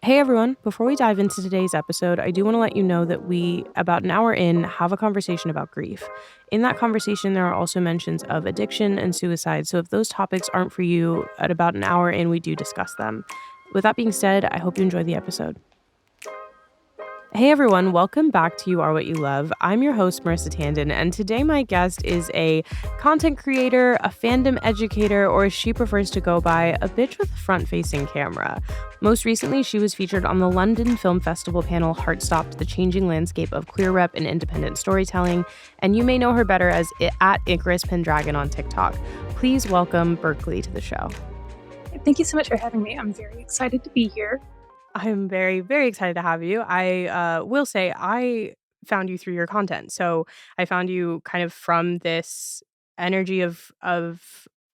Hey everyone, before we dive into today's episode, I do want to let you know that we, about an hour in, have a conversation about grief. In that conversation, there are also mentions of addiction and suicide, so if those topics aren't for you, at about an hour in, we do discuss them. With that being said, I hope you enjoy the episode. Hey everyone, welcome back to You Are What You Love. I'm your host, Misha Tandon, and today my guest is a content creator, a fandom educator, or as she prefers to go by, a bitch with a front-facing camera. Most recently, she was featured on the London Film Festival panel Heartstop's The Changing Landscape of Queer Rep and Independent Storytelling, and you may know her better as at Icarus Pendragon on TikTok. Please welcome Berklie to the show. Thank you so much for having me. I'm very excited to be here. I'm very, very excited to have you. I will say I found you through your content. So I found you kind of from this energy of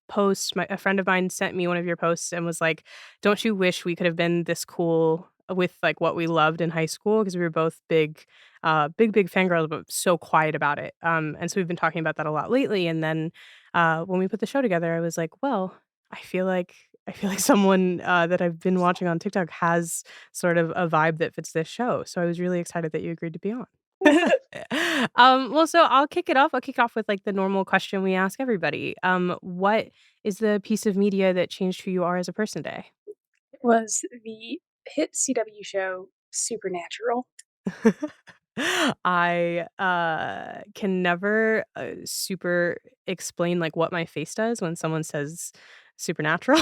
posts. A friend of mine sent me one of your posts and was like, "Don't you wish we could have been this cool with like what we loved in high school?" Because we were both big fangirls, but so quiet about it. And so we've been talking about that a lot lately. And then when we put the show together, I was like, well, I feel like someone that I've been watching on TikTok has sort of a vibe that fits this show. So I was really excited that you agreed to be on. Well, so I'll kick it off. I'll kick off with like the normal question we ask everybody. What is the piece of media that changed who you are as a person today? It was the hit CW show Supernatural. I can never super explain like what my face does when someone says supernatural.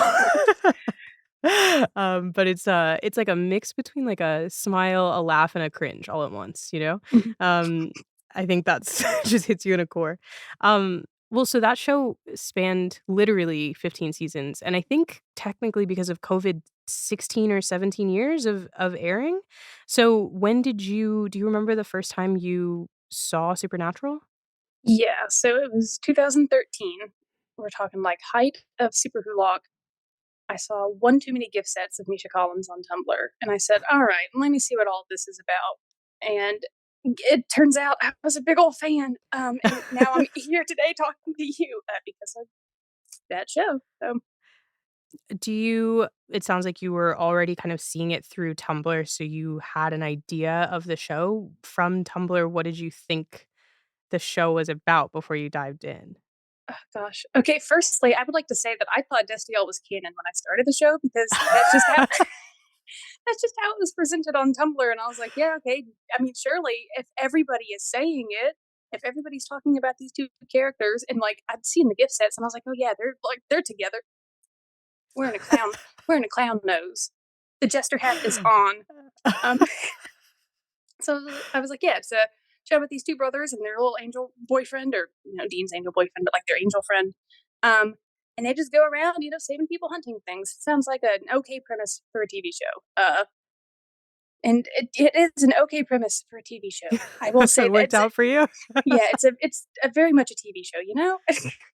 But it's like a mix between like a smile, a laugh, and a cringe all at once, you know? Mhm. Um, I think that's just hits you in a core. Well, so that show spanned literally 15 seasons, and I think technically because of COVID, 16 or 17 years of airing. So when do you remember the first time you saw Supernatural? Yeah, so it was 2013. We're talking like height of Super Hulock. I saw one too many gift sets of Misha Collins on Tumblr, and I said, "All right, let me see what all this is about." And it turns out I was a big old fan, and now I'm here today talking to you because of that show. So It sounds like you were already kind of seeing it through Tumblr, so you had an idea of the show from Tumblr. What did you think the show was about before you dived in? oh gosh. Okay, firstly, I would like to say that I thought Destiel was canon when I started the show because that's just how that's just how it was presented on Tumblr, and I was like, yeah, okay. I mean, surely if everybody is saying it, if everybody's talking about these two characters, and like I'd seen the gift sets, and I was like, oh yeah, they're together. We're in a clown nose. The jester hat is on. Um, so I was like, yeah, it's a show about these two brothers and their little angel boyfriend, or Dean's angel boyfriend, but like their angel friend. Um, and they just go around, saving people, hunting things. Sounds like an okay premise for a TV show. And it is an okay premise for a TV show. I will say It that worked out for you? yeah, it's a very much a TV show.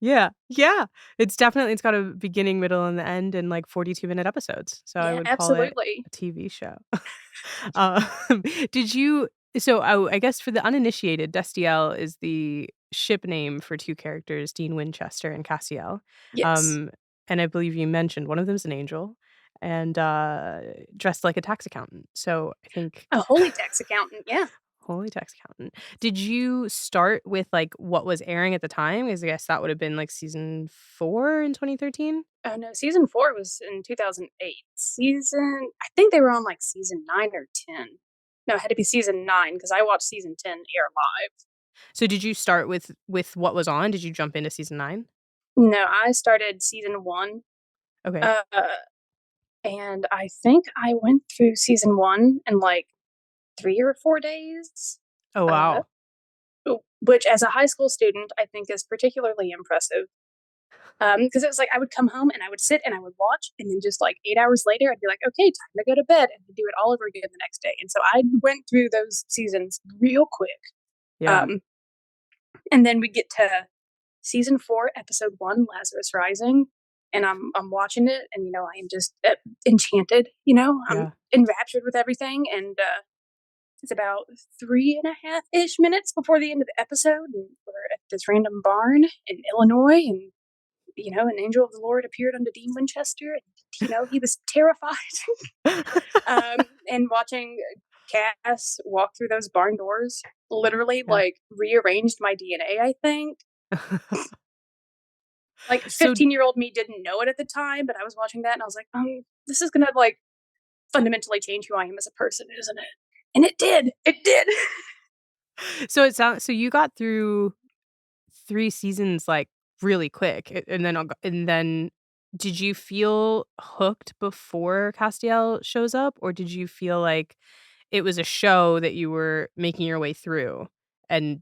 Yeah, yeah. It's got a beginning, middle, and the end in, like, 42-minute episodes, so I Yeah, would call it absolutely. a TV show. Um, did you so, I guess for the uninitiated, Destiel is the ship name for 2 characters, Dean Winchester and Cassiel. Yes, Um, and I believe you mentioned one of them is an angel and, dressed like a tax accountant, so I think a holy tax accountant. Yeah. holy tax accountant. Did you start with, like, what was airing at the time? 'Cause I guess that would have been, like, season 4 in 2013? Oh no, season 4 was in 2008. I think they were on like season 9 or 10. No, it had to be season 9 because I watched season 10 air live. So did you start with what was on? Did you jump into season 9? No, I started season 1, Okay. uh, and I think I went through season 1 in like 3 or 4 days, Oh, uh, wow. which as a high school student, I think is particularly impressive. Because it was like I would come home and I would sit and I would watch, and then just like 8 hours later, I'd be like, "Okay, time to go to bed," and I'd do it all over again the next day. And so I went through those seasons real quick. Yeah. Um, and then we get to season 4, episode 1, Lazarus Rising, and I'm watching it, and I am just enchanted. I'm Yeah. enraptured with everything, and it's about 3.5 ish minutes before the end of the episode, and we're at this random barn in Illinois, and an angel of the Lord appeared unto Dean Winchester, and he was terrified. And watching Cass walk through those barn doors literally Yeah. like rearranged my DNA, I think. Like So 15-year-old me didn't know it at the time, but I was watching that and I was like, this is gonna like fundamentally change who I am as a person, isn't it? And it did. It did. so you got through 3 seasons, like, really quick, and then did you feel hooked before Castiel shows up, or did you feel like it was a show that you were making your way through and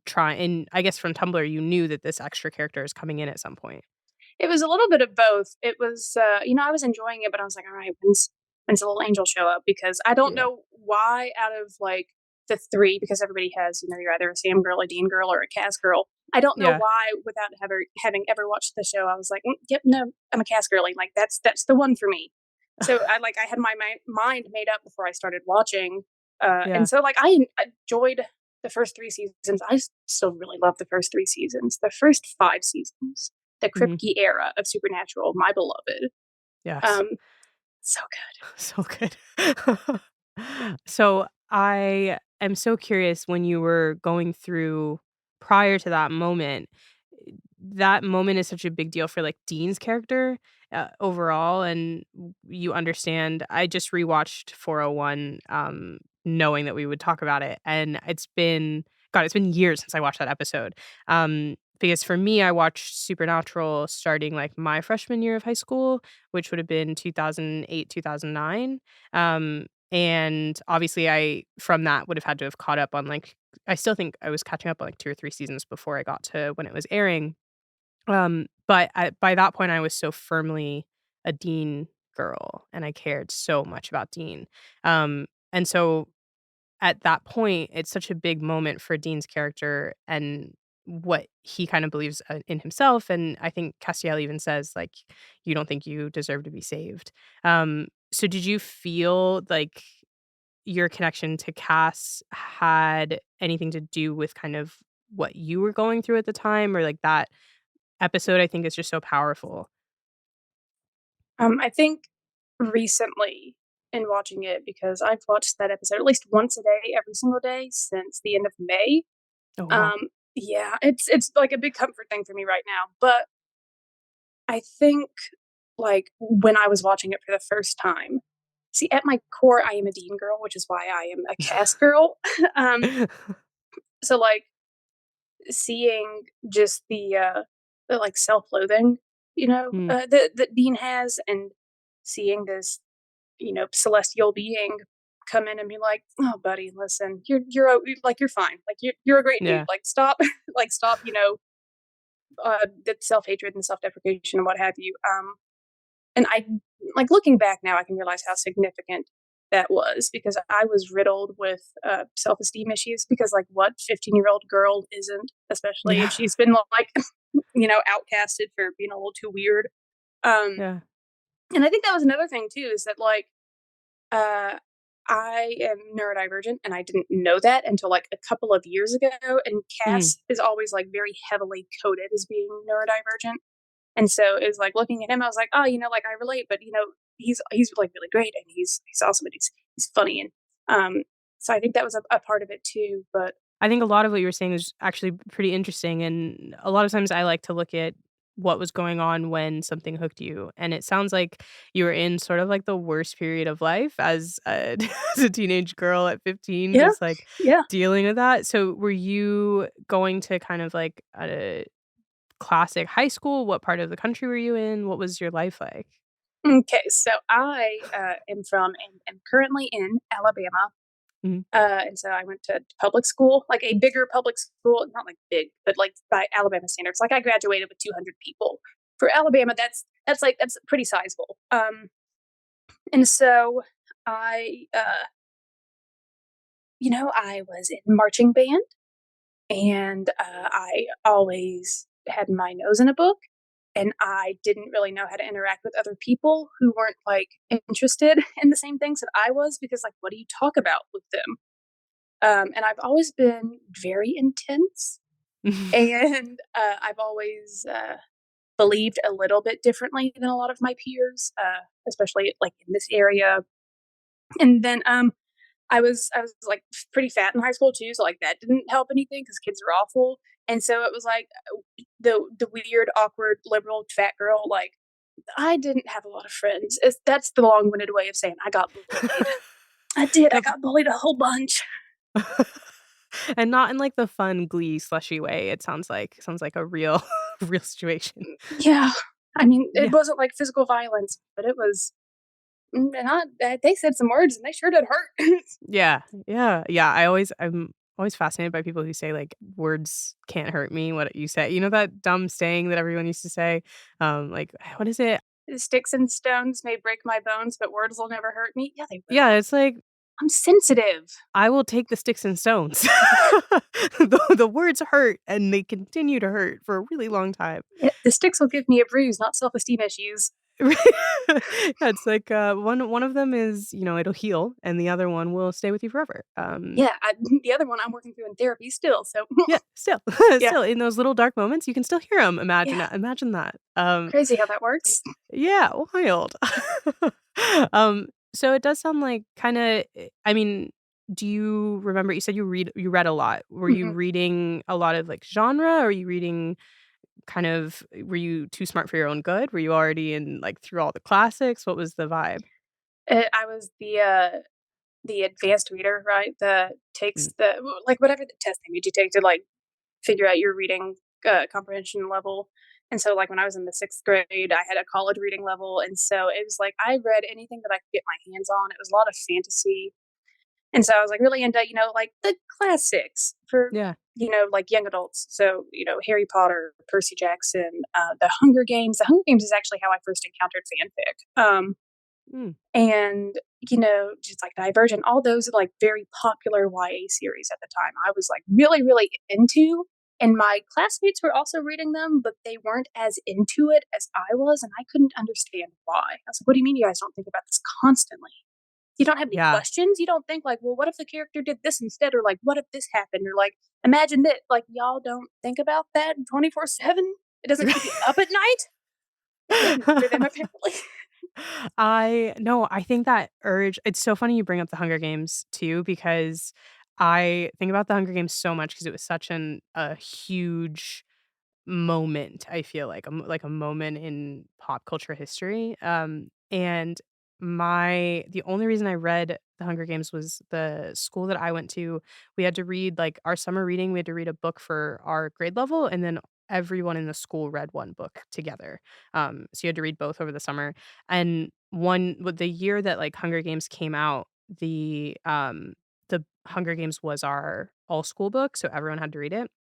I guess from Tumblr, you knew that this extra character is coming in at some point? It was a little bit of both. It was, I was enjoying it, but I was like, all right, when's the little angel show up? Because I don't Yeah. know why out of like the three, because everybody has, you're either a Sam girl, a Dean girl, or a Cass girl. I don't know Yeah. why without having ever watched the show, I was like, yep, no, I'm a Cass girly. Like that's the one for me. So I had my mind made up before I started watching, and Yeah. so like I enjoyed the first three seasons. I still really love the first three seasons. The first 5 seasons, the Mhm. Kripke era of Supernatural, my beloved. Yes. Um, so good. So good. So I am so curious when you were going through prior to that moment is such a big deal for like Dean's character overall, and you understand. I just rewatched 401, knowing that we would talk about it, and it's been years since I watched that episode. Because for me, I watched Supernatural starting like my freshman year of high school, which would have been 2008, 2009. And obviously I from that would have had to have caught up on like I still think I was catching up on like 2 or 3 seasons before I got to when it was airing. By that point I was so firmly a Dean girl and I cared so much about Dean. And so at that point, it's such a big moment for Dean's character and what he kind of believes in himself. And I think Castiel even says, like, you don't think you deserve to be saved. So did you feel like your connection to Cass had anything to do with kind of what you were going through at the time? Or like that episode, I think is just so powerful. I think recently in watching it, because I've watched that episode at least once a day, every single day since the end of May. Oh, wow. Um, yeah, it's like a big comfort thing for me right now. But I think like when I was watching it for the first time, see, at my core, I am a Dean girl, which is why I am a Cass girl. um, so like seeing just the like self-loathing, Mm, that Dean has, and seeing this, celestial being come in and be like, "Oh, buddy, listen, like you're fine, like you're a great dude, yeah. like stop, like stop, the self-hatred and self-deprecation and what have you." And I like looking back now, I can realize how significant that was, because I was riddled with self-esteem issues, because like what 15-year-old girl isn't, especially if Yeah. she's been like outcasted for being a little too weird. Um, Yeah. and I think that was another thing too, is that like uh, I am neurodivergent, and I didn't know that until like a couple of years ago. And Mm, Cass is always like very heavily coded as being neurodivergent, and so it was like looking at him, I was like, oh, like I relate, but he's like really great, and he's awesome, and he's funny, and so I think that was a part of it too. But I think a lot of what you were saying is actually pretty interesting, and a lot of times I like to look at what was going on when something hooked you, and it sounds like you were in sort of like the worst period of life as a as a teenage girl at 15, yeah, just, like, yeah. dealing with that. So, were you going to kind of, like, a classic high school? What part of the country were you in? What was your life like? Okay, so I am from and am currently in Alabama. Mhm. And so I went to public school, like a bigger public school, not like big, but like by Alabama standards. Like I graduated with 200 people. For Alabama, that's pretty sizable. And so I, I was in marching band, and I always had my nose in a book, and I didn't really know how to interact with other people who weren't like interested in the same things that I was, because like, what do you talk about with them? And I've always been very intense, and I've always believed a little bit differently than a lot of my peers, especially like in this area. And then I was like pretty fat in high school too, so like that didn't help anything because kids are awful. And so it was like the weird, awkward, liberal fat girl. Like I didn't have a lot of friends. That's the long-winded way of saying I got bullied. I did. I Yep. got bullied a whole bunch. And not in, like, the fun glee slushy way, it sounds like a real real situation. Yeah. I mean, it Yeah. wasn't like physical violence, but it was not. They said some words, and they sure did hurt. Yeah, I'm always fascinated by people who say, like, "Words can't hurt me, what you say." You know that dumb saying that everyone used to say? Like, what is it? Sticks and stones may break my bones, but words will never hurt me. Yeah, they will. Yeah, it's like, I'm sensitive. "I will take the sticks and stones." The words hurt, and they continue to hurt for a really long time. The sticks will give me a bruise, not self-esteem issues. Right? Yeah, it's like, one of them is, it'll heal, and the other one will stay with you forever. Yeah, the other one I'm working through in therapy still. So Yeah, still yeah, still in those little dark moments, you can still hear them. yeah, Imagine that. crazy how that works. Yeah, wild. So it does sound like kinda I mean, do you remember you said you read a lot. Were you Mhm. reading a lot of, like, genre? Or are you reading were you too smart for your own good? Were you already through all the classics? What was the vibe? I was the advanced reader, right? That Mm, takes like whatever the test they made you take to like figure out your reading comprehension level. And so, like when I was in the 6th grade, I had a college reading level, and so it was like I read anything that I could get my hands on. It was a lot of fantasy, and so I was like really into like the classics for yeah. like young adults. So Harry Potter, Percy Jackson, the Hunger Games. The Hunger Games is actually how I first encountered fanfic. Mm, And, just like Divergent, all those like very popular YA series at the time, I was like really, really into. And my classmates were also reading them, but they weren't as into it as I was. And I couldn't understand why. I was like, what do you mean you guys don't think about this constantly? You don't have any yeah. questions? You don't think like, well, what if the character did this instead? Or like, what if this happened? Or like, imagine that. Like, y'all don't think about that 24/7? It doesn't keep you up at night? It didn't for them, apparently. I no, I think that urge it's so funny you bring up the Hunger Games too, because I think about the Hunger Games so much because it was such a huge moment, I feel like a moment in pop culture history, and the only reason I read The Hunger Games was the school that I went to, we had to read, like, our summer reading, we had to read a book for our grade level, and then everyone in the school read one book together, so you had to read both over the summer, and the year that, like, Hunger Games came out, the Hunger Games was our all-school book, so everyone had to read it.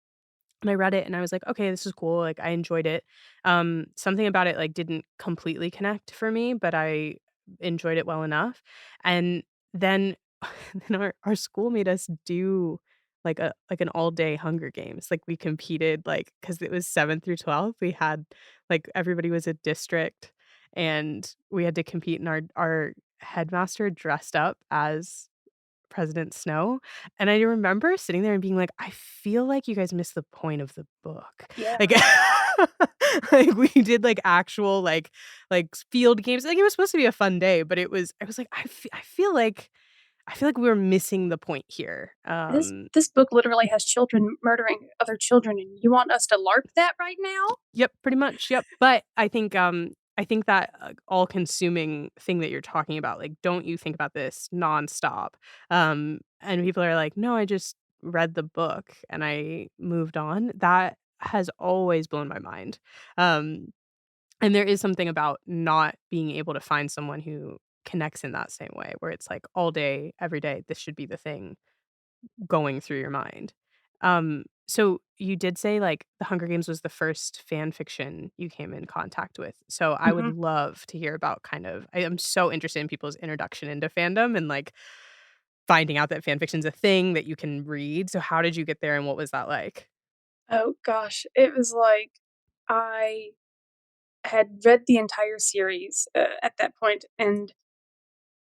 And I read it and I was like, "Okay, this is cool." Like, I enjoyed it. Something about it, like, didn't completely connect for me, but I enjoyed it well enough. And then then our school made us do, an all-day Hunger Games. Like, we competed, like because it was 7th through 12th, we had everybody was a district, and we had to compete, and our headmaster dressed up as President Snow, and I remember sitting there and being like, "I feel like you guys missed the point of the book." Yeah. Like like, we did, actual, field games, like, it was supposed to be a fun day, but I was like, I feel like we were missing the point here." This book literally has children murdering other children, and you want us to LARP that right now? Yep, pretty much, yep, but I think that, all-consuming thing that you're talking about, like, don't you think about this nonstop, and people are like, "No, I just read the book and I moved on." That has always blown my mind, um, and there is something about not being able to find someone who connects in that same way, where it's like all day, every day, this should be the thing going through your mind. So you did say, like, The Hunger Games was the first fan fiction you came in contact with. So I would Mhm. love to hear about I am so interested in people's introduction into fandom and, like, finding out that fan fiction's a thing that you can read. So how did you get there and what was that like? Oh gosh, it was like I had read the entire series, at that point, and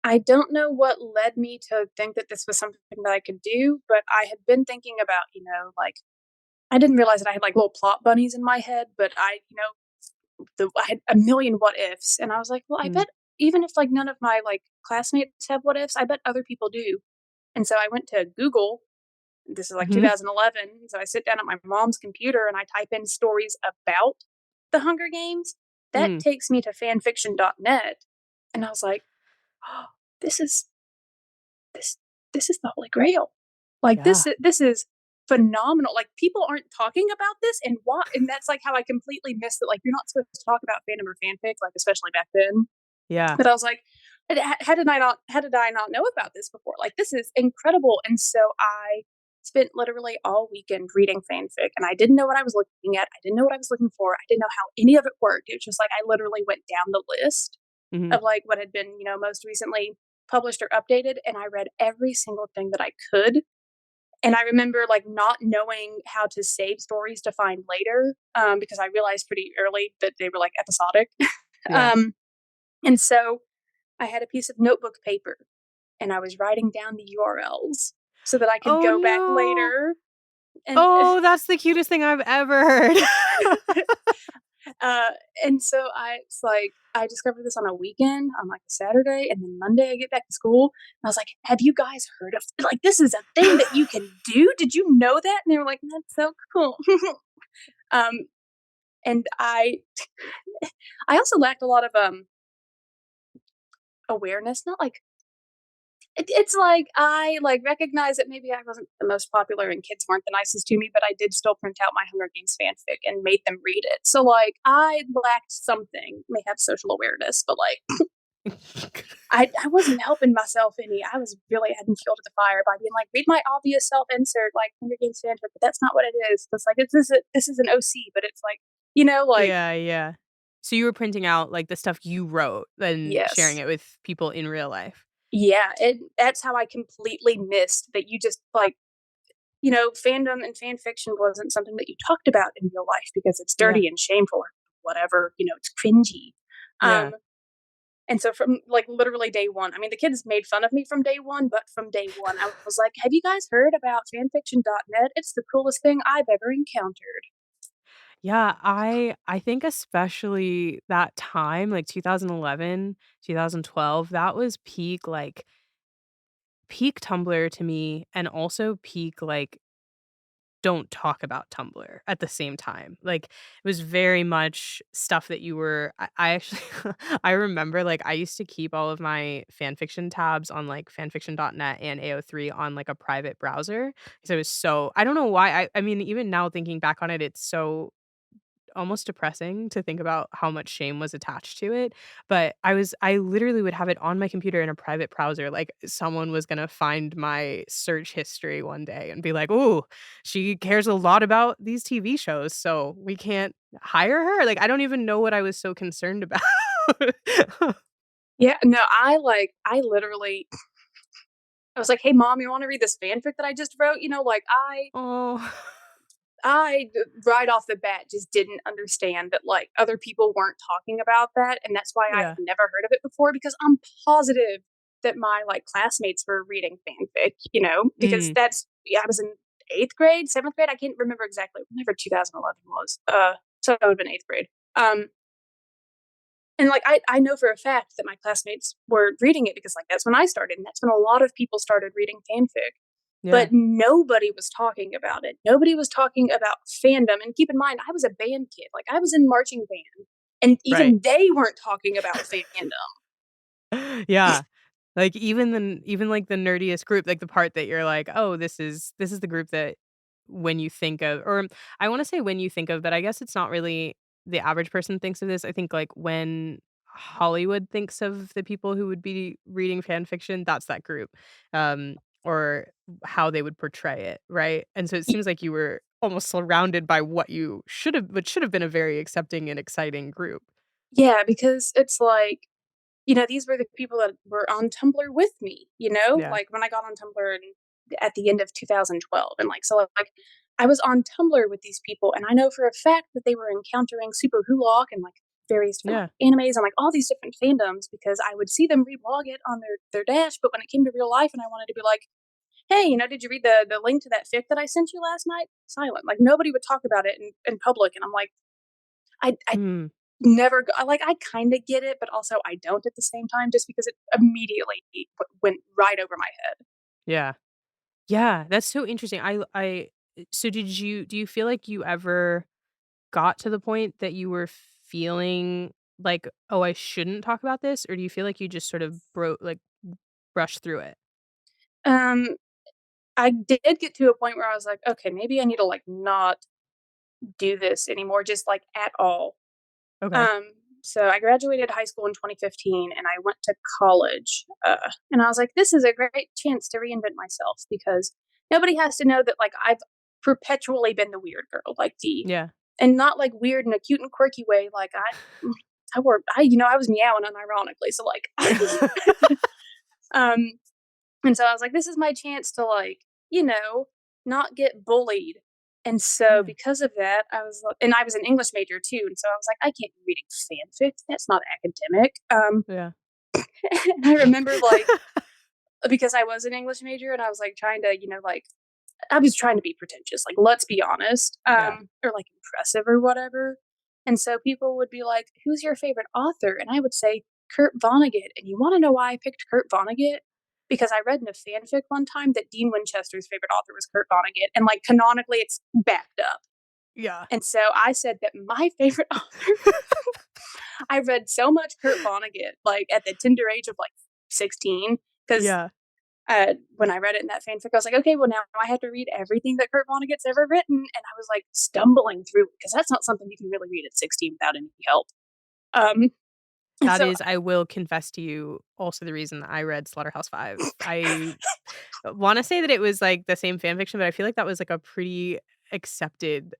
I don't know what led me to think that this was something that I could do, but I had been thinking about, like I didn't realize that I had, like, little plot bunnies in my head, but I I had a million what ifs, and I was like, well, I Mm. bet even if like none of my like classmates have what ifs, I bet other people do. And so I went to Google. This is like Mhm. 2011. So I sit down at my mom's computer and I type in stories about the Hunger Games. That Mm. takes me to fanfiction.net. And I was like, oh, this is this this is the holy grail. Like Yeah. this is phenomenal. Like people aren't talking about this, and what, and that's like how I completely missed it. Like you're not supposed to talk about fandom or fanfic, like especially back then. Yeah. But I was like, how did I not know about this before? Like this is incredible. And so I spent literally all weekend reading fanfic, and I didn't know what I was looking at. I didn't know what I was looking for. I didn't know how any of it worked. It was just like I literally went down the list Mhm. of like what had been, most recently published or updated, and I read every single thing that I could. And I remember like not knowing how to save stories to find later, because I realized pretty early that they were like episodic. Yeah. um, and so I had a piece of notebook paper and I was writing down the URLs so that I could Oh, go back no. later and Oh, that's the cutest thing I've ever heard. uh, and so it's like I discovered this on a weekend on like a Saturday, and then Monday I get back to school and I was like, "Have you guys heard of like this is a thing that you can do? Did you know that?" And they were like, "That's so cool." um, and I also lacked a lot of awareness, not like it's like I, like, recognize that maybe I wasn't the most popular and kids weren't the nicest to me, but I did still print out my Hunger Games fanfic and made them read it. So, like, I lacked something, may have social awareness, but, like, I wasn't helping myself any. I was really adding fuel to the fire by being like, "Read my obvious self-insert, like, Hunger Games fanfic," but that's not what it is. It's like, this is an OC, but it's like, like Yeah, yeah. So you were printing out, like, the stuff you wrote and sharing yes. it with people in real life. Yeah, that's how I completely missed that you just, like, fandom and fan fiction wasn't something that you talked about in real life because it's Yeah. dirty and shameful or whatever, it's cringy. Yeah. Um, and so from like literally day one, I mean, the kids made fun of me from day one, but from day one, I was like, have you guys heard about fanfiction.net? It's the coolest thing I've ever encountered. Yeah, I think especially that time, like 2011, 2012, that was peak Tumblr to me and also peak, like, don't talk about Tumblr at the same time. Like, it was very much stuff that you were I actually I remember, like, I used to keep all of my fan fiction tabs on, like, fanfiction.net and AO3 on, like, a private browser, so it was so I don't know why, I mean, even now thinking back on it, it's so almost depressing to think about how much shame was attached to it, but I literally would have it on my computer in a private browser, like, someone was gonna find my search history one day and be like, "Ooh, she cares a lot about these TV shows, so we can't hire her?" Like, I don't even know what I was so concerned about. Yeah, no, I literally, I was like, hey, mom, you want to read this fanfic that I just wrote? Like Oh. right off the bat just didn't understand that like other people weren't talking about that, and that's why I Yeah. had never heard of it before because I'm positive that my like classmates were reading fanfic, because Mm. that's yeah, I was in 8th grade, 7th grade, I can't remember exactly whenever 2011 was. So I would have been 8th grade. And like I know for a fact that my classmates were reading it because like that's when I started, and that's when a lot of people started reading fanfic, but Yeah. nobody was talking about it. Nobody was talking about fandom. And keep in mind, I was a band kid. Like I was in marching band, and Right. even they weren't talking about fandom. Yeah. Like, even, like, the nerdiest group, like, the part that you're like, "Oh, this is the group that when you think of" or I wanna say when you think of, but I guess it's not really the average person thinks of this. I think, like, when Hollywood thinks of the people who would be reading fan fiction, that's that group, um, or how they would portray it, right? And so it Y- seems like you were almost surrounded by what should have been a very accepting and exciting group. Yeah, because it's like, these were the people that were on Tumblr with me, Yeah. like when I got on Tumblr at the end of 2012. And like, so like, I was on Tumblr with these people, and I know for a fact that they were encountering Super Hulock and like various different Yeah. like animes and like all these different fandoms because I would see them reblog it on their dash. But when it came to real life and I wanted to be like, hey, did you read the link to that fic that I sent you last night? Silent. Like nobody would talk about it in public. And I'm like, I Mm. never go like, I kinda get it, but also I don't at the same time just because it immediately went right over my head. Yeah. Yeah, that's so interesting. So do you feel like you ever got to the point that you were feeling like, "Oh, I shouldn't talk about this," or do you feel like you just sort of brushed through it? Um, I did get to a point where I was like, "Okay, maybe I need to, like, not do this anymore, just, like, at all." Okay. Um, so I graduated high school in 2015 and I went to college. And I was like, this is a great chance to reinvent myself because nobody has to know that like I've perpetually been the weird girl, like the Yeah. and not like weird in a cute and quirky way. Like I was meowing unironically. So like um and so I was like, this is my chance to like, you know, not get bullied. And so Yeah. because of that, I was like, and I was an English major too, and so I was like, I can't be reading fanfic. That's not academic. Yeah. And I remember like because I was an English major, and I was like trying to, like I was trying to be pretentious. Like, let's be honest, Yeah. or like impressive or whatever. And so people would be like, "Who's your favorite author?" And I would say Kurt Vonnegut. And you want to know why I picked Kurt Vonnegut? Because I read in a fanfic one time that Dean Winchester's favorite author was Kurt Vonnegut, and like canonically, it's backed up. Yeah. And so I said that my favorite author. I read so much Kurt Vonnegut, like at the tender age of like 16, because Yeah. when I read it in that fanfic, I was like, okay, well now I have to read everything that Kurt Vonnegut's ever written, and I was like stumbling through because that's not something you can really read at 16 without any help. Um, and That so is, I will confess to you, also the reason that I read Slaughterhouse-Five. I wanna say that it was, like, the same fan fiction, but I feel like that was, like, a pretty accepted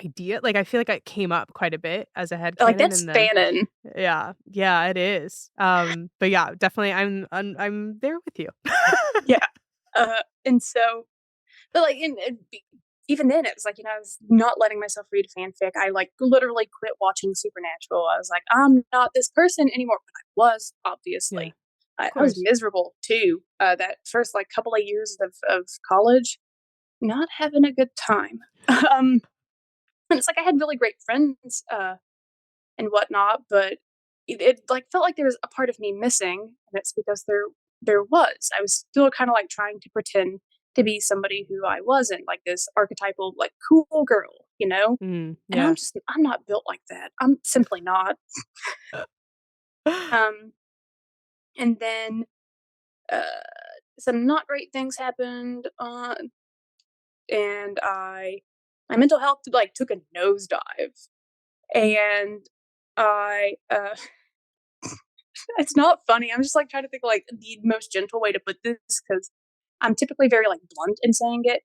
idea. Like, I feel like it came up quite a bit as a like headcanon, that's and then fanon. yeah, yeah, it is. But yeah, definitely, I'm there with you. Yeah. And so, but like, even then, it was like, I was not letting myself read fanfic. I like literally quit watching Supernatural. I was like, I'm not this person anymore. But I was, Yeah, obviously. of I was course. miserable too. That first like couple of years of college, not having a good time. um, and it's like I had really great friends and whatnot, but it like felt like there was a part of me missing, and it's because there was. I was still kind of like trying to pretend to be somebody who I wasn't, like this archetypal like cool girl, Mm, And yeah. I'm not built like that. I'm simply not. Um, and then uh, some not great things happened, and my mental health like took a nosedive, and I it's not funny. I'm just like trying to think like the most gentle way to put this because I'm typically very like blunt in saying it.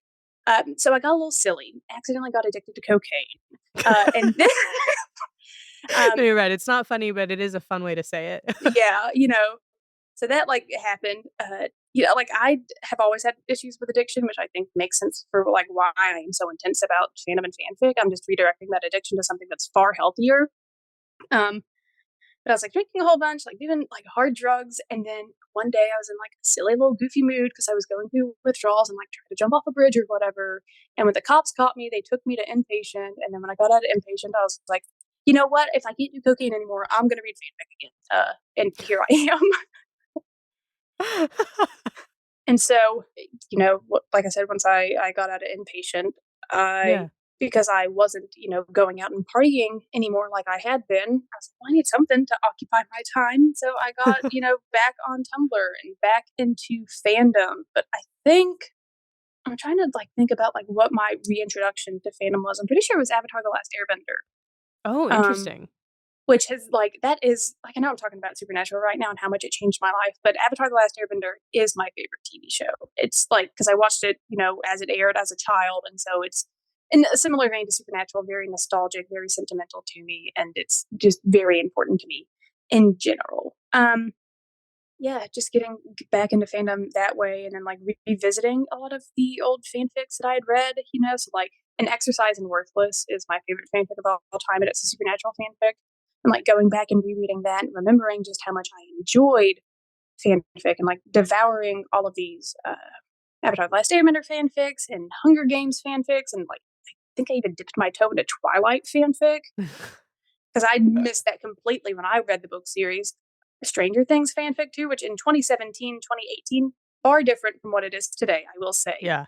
So I got a little silly, accidentally got addicted to cocaine, and then No, um, you're right, it's not funny, but it is a fun way to say it. yeah, so that like happened. Like have always had issues with addiction, which I think makes sense for like why I am so intense about fandom and fanfic. I'm just redirecting that addiction to something that's far healthier. Um, But I was like drinking a whole bunch, like doing like hard drugs. And then one day I was in like a silly little goofy mood because I was going through withdrawals and like trying to jump off a bridge or whatever. And when the cops caught me, they took me to inpatient. And then when I got out of inpatient, I was like, you know what? If I can't do cocaine anymore, I'm going to read fanfic again. And here I am. And so, like I said, once I got out of inpatient, I Yeah. because I wasn't, going out and partying anymore like I had been, I was like, well, I need something to occupy my time. So I got, back on Tumblr and back into fandom. But I think I'm trying to like think about like what my reintroduction to fandom was. I'm pretty sure it was Avatar: The Last Airbender. Oh, Um, interesting. which has like that is like I know I'm talking about Supernatural right now and how much it changed my life, but Avatar: The Last Airbender is my favorite TV show. It's like because I watched it, as it aired as a child, and so it's in a similar vein to Supernatural, very nostalgic, very sentimental to me, and it's just very important to me in general. Yeah, just getting back into fandom that way, and then like revisiting a lot of the old fanfics that I had read. So like An Exercise in Worthless is my favorite fanfic of all time, and it's a supernatural fanfic. And like going back and rereading that and remembering just how much I enjoyed fanfic and like devouring all of these Avatar: The Last Airbender fanfics and Hunger Games fanfics, and like I think I even dipped my toe into Twilight fanfic. 'cause I missed that completely when I read the book series. Stranger Things fanfic too, which in 2017, 2018, far different from what it is today, I will say. Yeah.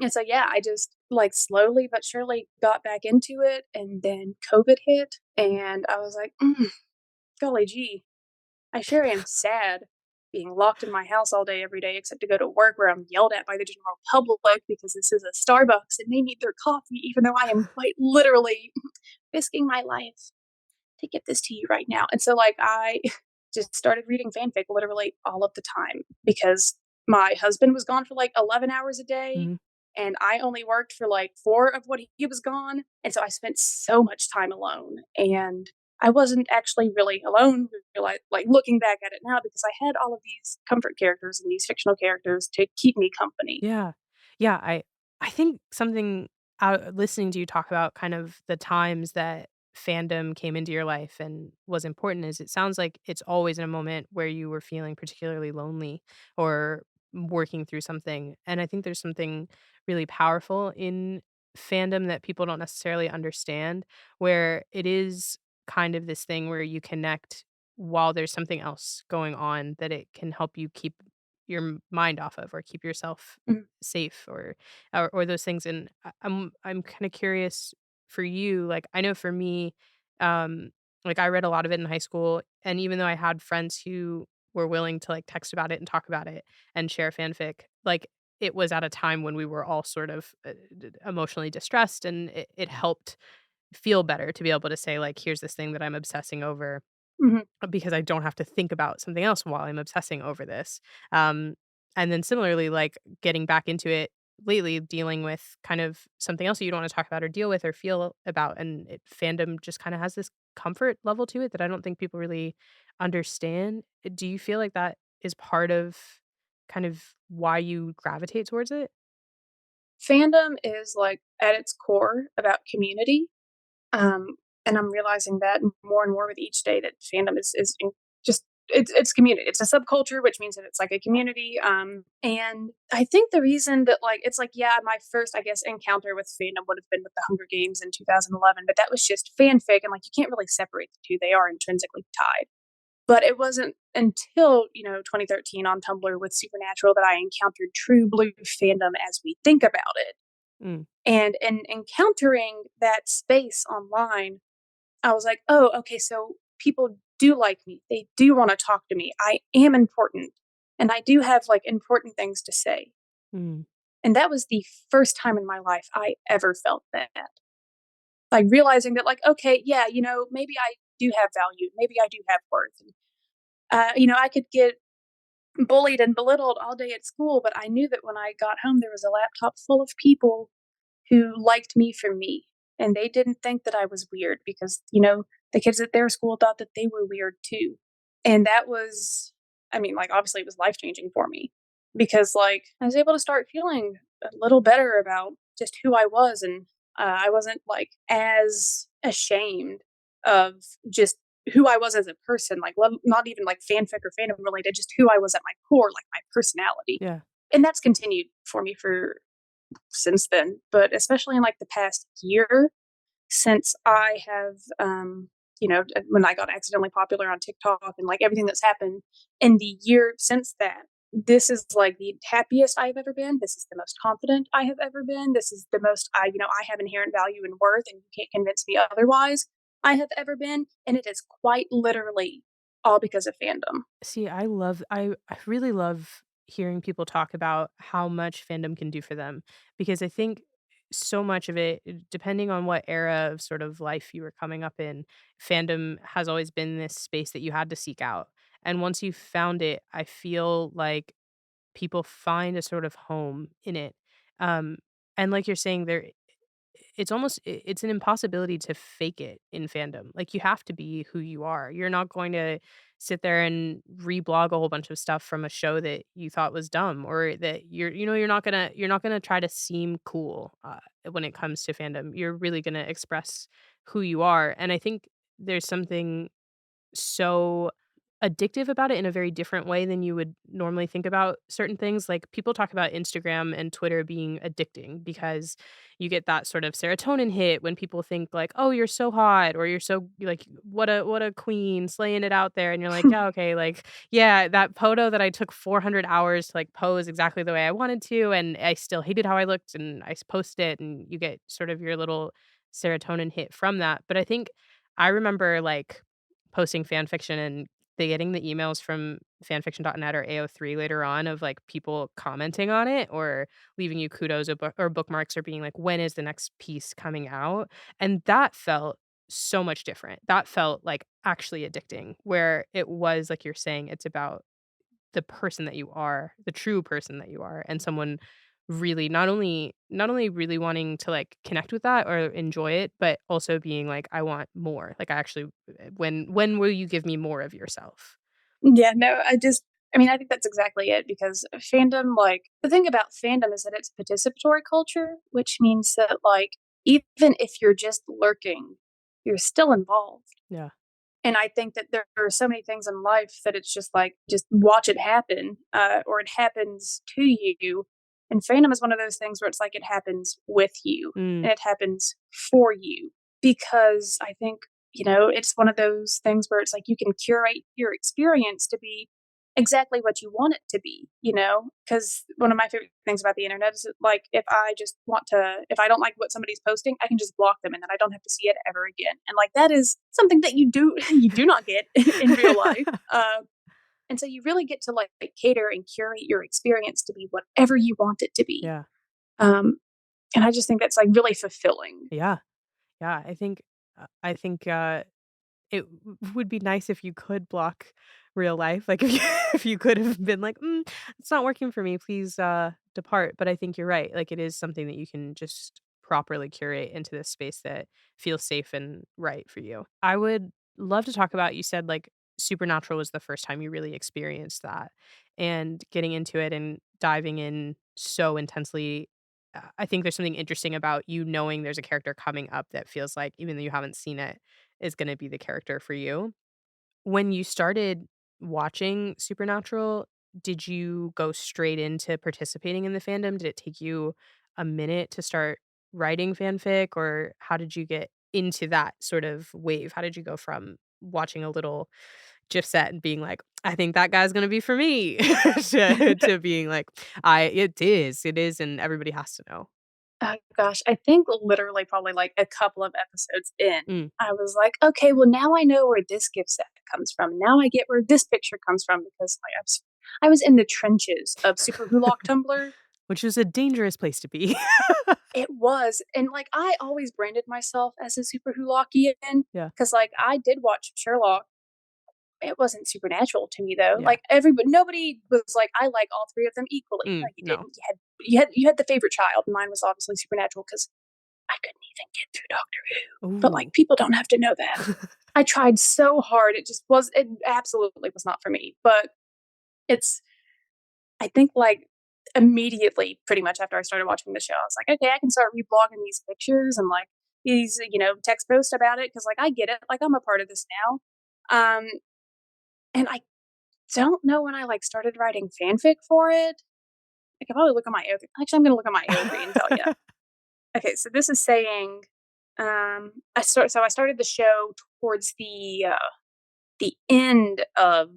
And so, yeah, I just, like, slowly but surely got back into it, and then COVID hit, and I was like, golly gee, I sure am sad being locked in my house all day every day except to go to work where I'm yelled at by the general public because this is a Starbucks and they need their coffee even though I am quite literally risking my life to get this to you right now. And so, like, I just started reading fanfic literally all of the time because my husband was gone for like 11 hours a day Mhm. and I only worked for like 4 of what he was gone. And so I spent so much time alone and I wasn't actually really alone, like looking back at it now because I had all of these comfort characters and these fictional characters to keep me company. Yeah. Yeah, I think something out listening to you talk about kind of the times that fandom came into your life and was important is it sounds like it's always in a moment where you were feeling particularly lonely or working through something. And I think there's something really powerful in fandom that people don't necessarily understand, where it is kind of this thing where you connect while there's something else going on that it can help you keep your mind off of or keep yourself Mhm, safe or those things. And I'm kind of curious for you. Like I know for me, um, like I read a lot of it in high school, and even though I had friends who were willing to like text about it and talk about it and share fanfic, like it was at a time when we were all sort of emotionally distressed, and it helped feel better to be able to say like, here's this thing that I'm obsessing over mhm. because I don't have to think about something else while I'm obsessing over this. Um, and then similarly, like getting back into it lately, dealing with kind of something else that you don't want to talk about or deal with or feel about, and fandom just kind of has this comfort level to it that I don't think people really understand. Do you feel like that is part of kind of why you gravitate towards it? Fandom is like at its core about community. Um, and I'm realizing that more and more with each day that fandom just it's community. It's a subculture, which means that it's like a community. And I think the reason that like it's like yeah, my first I guess encounter with fandom would have been with the Hunger Games in 2011, but that was just fanfic, and like you can't really separate the two; they are intrinsically tied. But it wasn't until 2013 on Tumblr with Supernatural that I encountered true blue fandom as we think about it. Mm, And in encountering that space online, I was like, "Oh, okay, so people do like me. They do wanna talk to me. I am important, and I do have, like, important things to say." mm, And that was the first time in my life I ever felt that. Like, realizing that, like, okay, yeah, maybe I do have value. Maybe I do have worth. And, I could get bullied and belittled all day at school, but I knew that when I got home, there was a laptop full of people who liked me for me. And they didn't think that I was weird because, the kids at their school thought that they were weird too. And that was, I mean, like, obviously it was life changing for me because, like, I was able to start feeling a little better about just who I was. And I wasn't, like, as ashamed of just who I was as a person, like, not even like fanfic or fandom related, just who I was at my core, like my personality. yeah. And that's continued for me for since then, but especially in like the past year since I have, when I got accidentally popular on TikTok and like everything that's happened in the year since that, this is like the happiest I've ever been. This is the most confident I have ever been. This is the most I have inherent value and worth, and you can't convince me otherwise. I have ever been, and it is quite literally all because of fandom. See, I really love hearing people talk about how much fandom can do for them because I think so much of it, depending on what era of sort of life you were coming up in, fandom has always been this space that you had to seek out. And once you found it, I feel like people find a sort of home in it. Um, and like you're saying, it's almost it's an impossibility to fake it in fandom. Like, you have to be who you are. You're not going to sit there and reblog a whole bunch of stuff from a show that you thought was dumb or that you're not gonna try to seem cool, when it comes to fandom. You're really gonna express who you are, and I think there's something so addictive about it in a very different way than you would normally think about certain things. Like, people talk about Instagram and Twitter being addicting because you get that sort of serotonin hit when people think like, "Oh, you're so hot," or "You're so like, what a queen slaying it out there." And you're like, "Yeah, okay, like, yeah, that photo that I took 400 hours to like pose exactly the way I wanted to, and I still hated how I looked, and posted it," and you get sort of your little serotonin hit from that. But I think I remember like posting fan fiction and getting the emails from fanfiction.net or AO3 later on of, like, people commenting on it or leaving you kudos or bookmarks or being like, "When is the next piece coming out?" And that felt so much different. That felt, like, actually addicting, where it was, like you're saying, it's about the person that you are, the true person that you are, and someone really not only really wanting to, like, connect with that or enjoy it, but also being like, "I want more." Like, I actually when will you give me more of yourself? Yeah, no, I mean, I think that's exactly it because fandom, like, the thing about fandom is that it's participatory culture, which means that, like, even if you're just lurking, you're still involved. Yeah. And I think that there are so many things in life that it's just like, just watch it happen, or it happens to you. And fandom is one of those things where it's like it happens with you Mm, and it happens for you because I think, it's one of those things where it's like you can curate your experience to be exactly what you want it to be, Because one of my favorite things about the internet is that, like, if I don't like what somebody's posting, I can just block them and then I don't have to see it ever again. And like that is something that you do you do not get in real life. And so you really get to like cater and curate your experience to be whatever you want it to be. yeah. Um, and I just think that's like really fulfilling. Yeah. Yeah, I think it would be nice if you could block real life, like, if you if you could have been like, it's not working for me, please, depart." But I think you're right, like, it is something that you can just properly curate into this space that feels safe and right for you. I would love to talk about, you said, like, Supernatural was the first time you really experienced that, and getting into it and diving in so intensely. I think there's something interesting about you knowing there's a character coming up that feels like, even though you haven't seen it, is gonna be the character for you. When you started watching Supernatural, did you go straight into participating in the fandom? Did it take you a minute to start writing fanfic, or how did you get into that sort of wave? How did you go from watching a little GIF set and being like, "I think that guy's gonna be for me," to being like, it is, and everybody has to know." Oh gosh, I think literally probably like a couple of episodes in, Mm, I was like, okay, well now I know where this gift set comes from. Now I get where this picture comes from because like I was in the trenches of Super Who Lock Tumblr. which is a dangerous place to be. It was, and like I always branded myself as a Super Who Lockian Yeah, because like I did watch Sherlock. It wasn't supernatural to me though. yeah. Like everybody, nobody was like, I like all three of them equally. Mm, Like you no. didn't. You had the favorite child. Mine was obviously supernatural because I couldn't even get through Doctor Who. But like Ooh. people don't have to know that. I tried so hard. It absolutely was not for me. But it's I think like immediately, pretty much after I started watching the show, I was like, okay, I can start reblogging these pictures and like these, text posts about it because like I get it. Like I'm a part of this now. Um, and I don't know when I like started writing fanfic for it. I could probably look on my AO3. Actually, I'm gonna look on my AO3 and tell you. Okay, so this is saying, I started the show towards the end of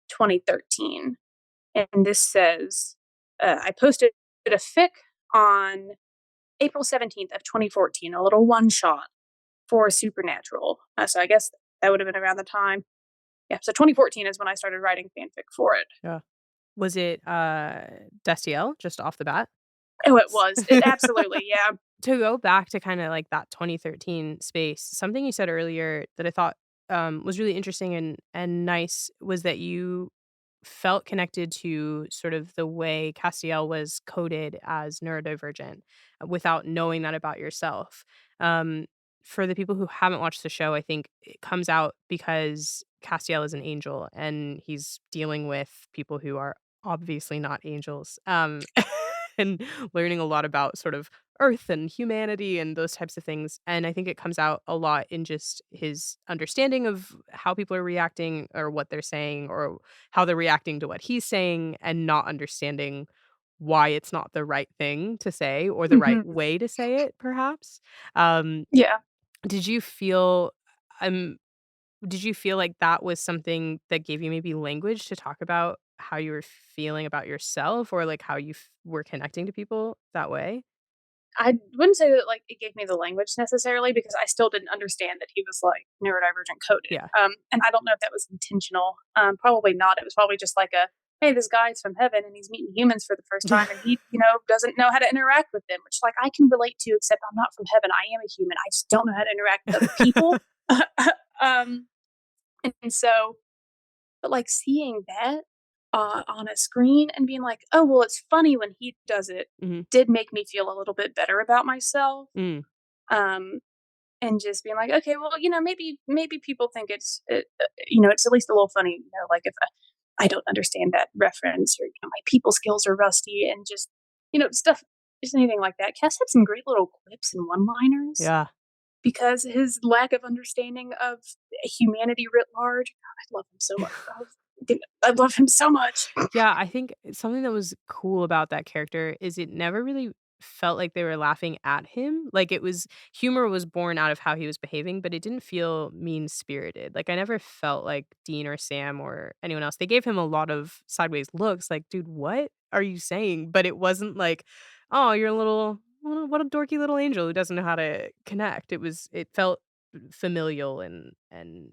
2013, and this says, I posted a fic on April 17th of 2014, a little one shot for Supernatural. So I guess that would have been around the time. Yeah, so 2014 is when I started writing fanfic for it. Yeah. Was it, Destiel, just off the bat? Oh, it was. It absolutely, yeah. To go back to kinda like that 2013 space, something you said earlier that I thought, was really interesting and nice was that you felt connected to sort of the way Castiel was coded as neurodivergent, without knowing that about yourself. Um, for the people who haven't watched the show, I think it comes out because Castiel is an angel and he's dealing with people who are obviously not angels, and learning a lot about sort of Earth and humanity and those types of things. And I think it comes out a lot in just his understanding of how people are reacting or what they're saying or how they're reacting to what he's saying and not understanding why it's not the right thing to say or the right Mhm. way to say it, perhaps. Um, Yeah. did you feel um did you feel like that was something that gave you maybe language to talk about how you were feeling about yourself or like how you were connecting to people that way? I wouldn't say that, like, it gave me the language necessarily because I still didn't understand that he was, like, neurodivergent coded, Yeah. and I don't know if that was intentional, probably not, it was probably just like a, "Hey, this guy's from heaven, and he's meeting humans for the first time, and he, doesn't know how to interact with them," which, like, I can relate to, except I'm not from heaven, I am a human, I just don't know how to interact with other people. Um, and so but, like, seeing that, on a screen and being like, "Oh, well, it's funny when he does it," Mhm. did make me feel a little bit better about myself, Mm. um, and just being like, "Okay, well, maybe people think it's at least a little funny, like, if I don't understand that reference or, my people skills are rusty," and just, stuff just anything like that. Cass had some great little clips and one-liners Yeah. because his lack of understanding of humanity writ large, God, I love him so much. I love him so much. Yeah, I think something that was cool about that character is it never really felt like they were laughing at him. Like it was humor was born out of how he was behaving, but it didn't feel mean-spirited. Like I never felt like Dean or Sam or anyone else. They gave him a lot of sideways looks like, "Dude, what are you saying?" But it wasn't like, "Oh, you're a what a dorky little angel who doesn't know how to connect." It felt familial and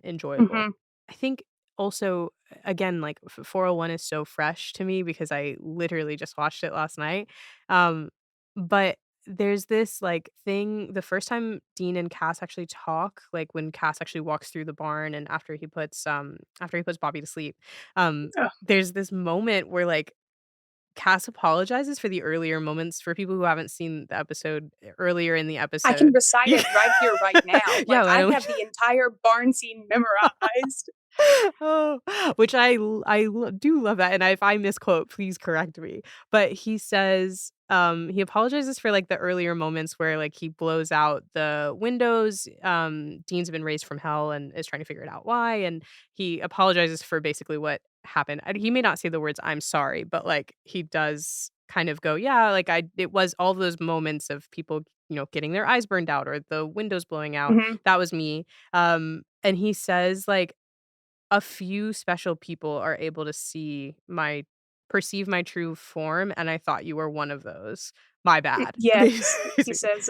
enjoyable. Mhm. I think also, again, like, 401 is so fresh to me because I literally just watched it last night, um, but there's this, like, thing the first time Dean and Cass actually talk, like, when Cass actually walks through the barn and after he puts Bobby to sleep, Ugh. there's this moment where, like, Cass apologizes for the earlier moments for people who haven't seen the episode earlier in the I can episode. recite Yeah. it right here, right now. Yeah, Like, why I don't we have the entire barn scene memorized. Oh, which do love that, and if I misquote, please correct me. But he says, he apologizes for, like, the earlier moments where, like, he blows out the windows, Dean's been raised from hell and is trying to figure it out why, and he apologizes for basically what happened. He may not say the words, "I'm sorry," but, like, he does kind of go, "Yeah, like, it was all those moments of people, getting their eyes burned out or the windows blowing out. Mhm. That was me." And he says, like, a few special people are able to perceive my true form, and I thought you were one of those. My bad. Yeah, he Basically. says,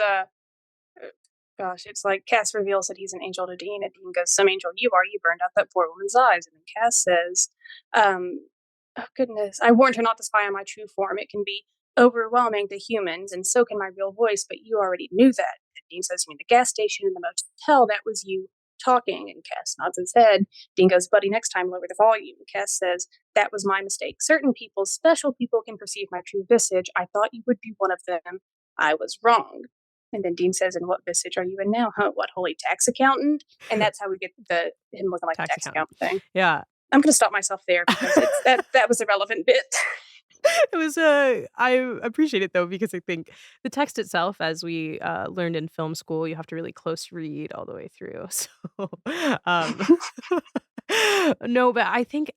gosh, it's like Cass reveals that he's an angel to Dean, and Dean goes, "Some angel you are, you burned out that poor woman's eyes." And then Cass says, "Oh goodness, I warned her not to spy on my true form. It can be overwhelming to humans, and so can my real voice, but you already knew that." And Dean says, "You mean the gas station and the motel, that was you talking." And Cass nods his head. Dean goes, "Buddy, next time lower the volume." Cass says, "That was my mistake. Certain people, special people, can perceive my true visage. I thought you would be one of them. I was wrong." And then Dean says, "And what visage are you in now? Huh? What, holy tax accountant?" And that's how we get the him looking like a Tax tax accountant. accountant thing. Yeah. I'm gonna stop myself there because it's that was a relevant bit. It was, I appreciate it though because I think the text itself, as we, learned in film school, you have to really close read all the way through. So, um, no, but I think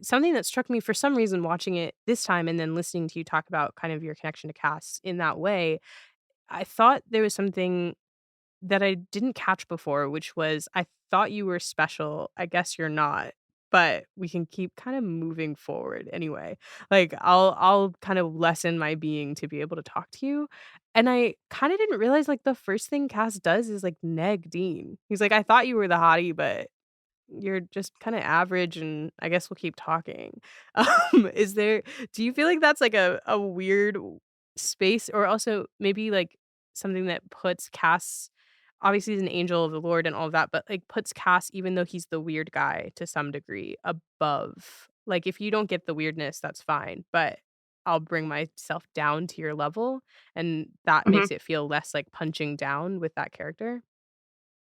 something that struck me for some reason watching it this time and then listening to you talk about kind of your connection to Cass in that way, I thought there was something that I didn't catch before, which was I thought you were special. I guess you're not, but we can keep kind of moving forward anyway. Like I'll kind of lessen my being to be able to talk to you. And I kind of didn't realize like the first thing Cass does is like neg Dean. He's like, I thought you were the hottie, but you're just kind of average and I guess we'll keep talking. Is there do you feel like that's like a weird space or also maybe like something that puts Cass obviously he's an angel of the Lord and all of that, but like puts Cass, even though he's the weird guy to some degree, above. Like if you don't get the weirdness, that's fine, but I'll bring myself down to your level and that Mhm. makes it feel less like punching down with that character.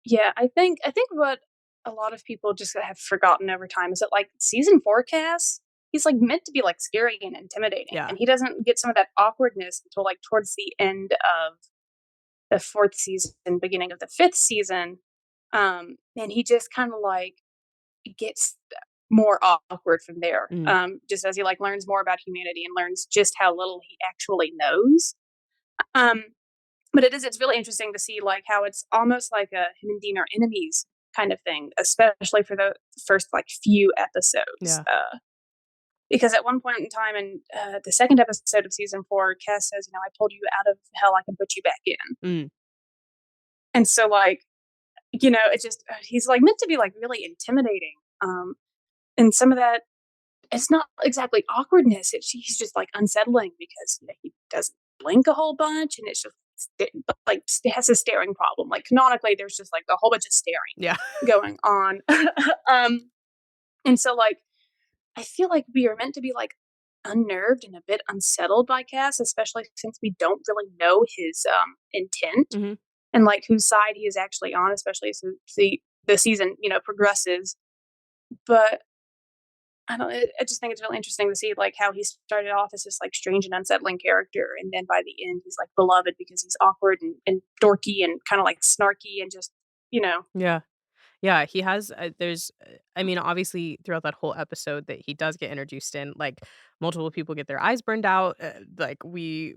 Yeah, I think what a lot of people just have forgotten over time is that, like, season 4 Cass, he's, like, meant to be, like, scary and intimidating, Yeah. and he doesn't get some of that awkwardness until, like, towards the end of the 4th season, beginning of the 5th season, and he just kinda, like, gets more awkward from there, Mm, just as he, like, learns more about humanity and learns just how little he actually knows. Um, but it's really interesting to see, like, how it's almost like a him and Dean are enemies kind of thing, especially for the first, like, few episodes, yeah. because at one point in time in, the 2nd episode of season 4, Cass says, "I pulled you out of hell, I can put you back in." Mm, And so, like, it's just he's, like, meant to be, like, really intimidating, and some of that it's not exactly awkwardness, he's just, like, unsettling because, he doesn't blink a whole bunch, and it's just like, has a staring problem, like, canonically, there's just, like, a whole bunch of staring yeah. going on. Um, and so, like, I feel like we are meant to be, like, unnerved and a bit unsettled by Cass, especially since we don't really know his, intent Mhm. and, like, whose side he is actually on, especially as the season, progresses. But I don't I just think it's really interesting to see, like, how he started off as this, like, strange and unsettling character, and then by the end, he's, like, beloved because he's awkward and dorky and kinda, like, snarky and just, you know Yeah. Yeah, he has, I mean, obviously, throughout that whole episode that he does get introduced in, like, multiple people get their eyes burned out, like, we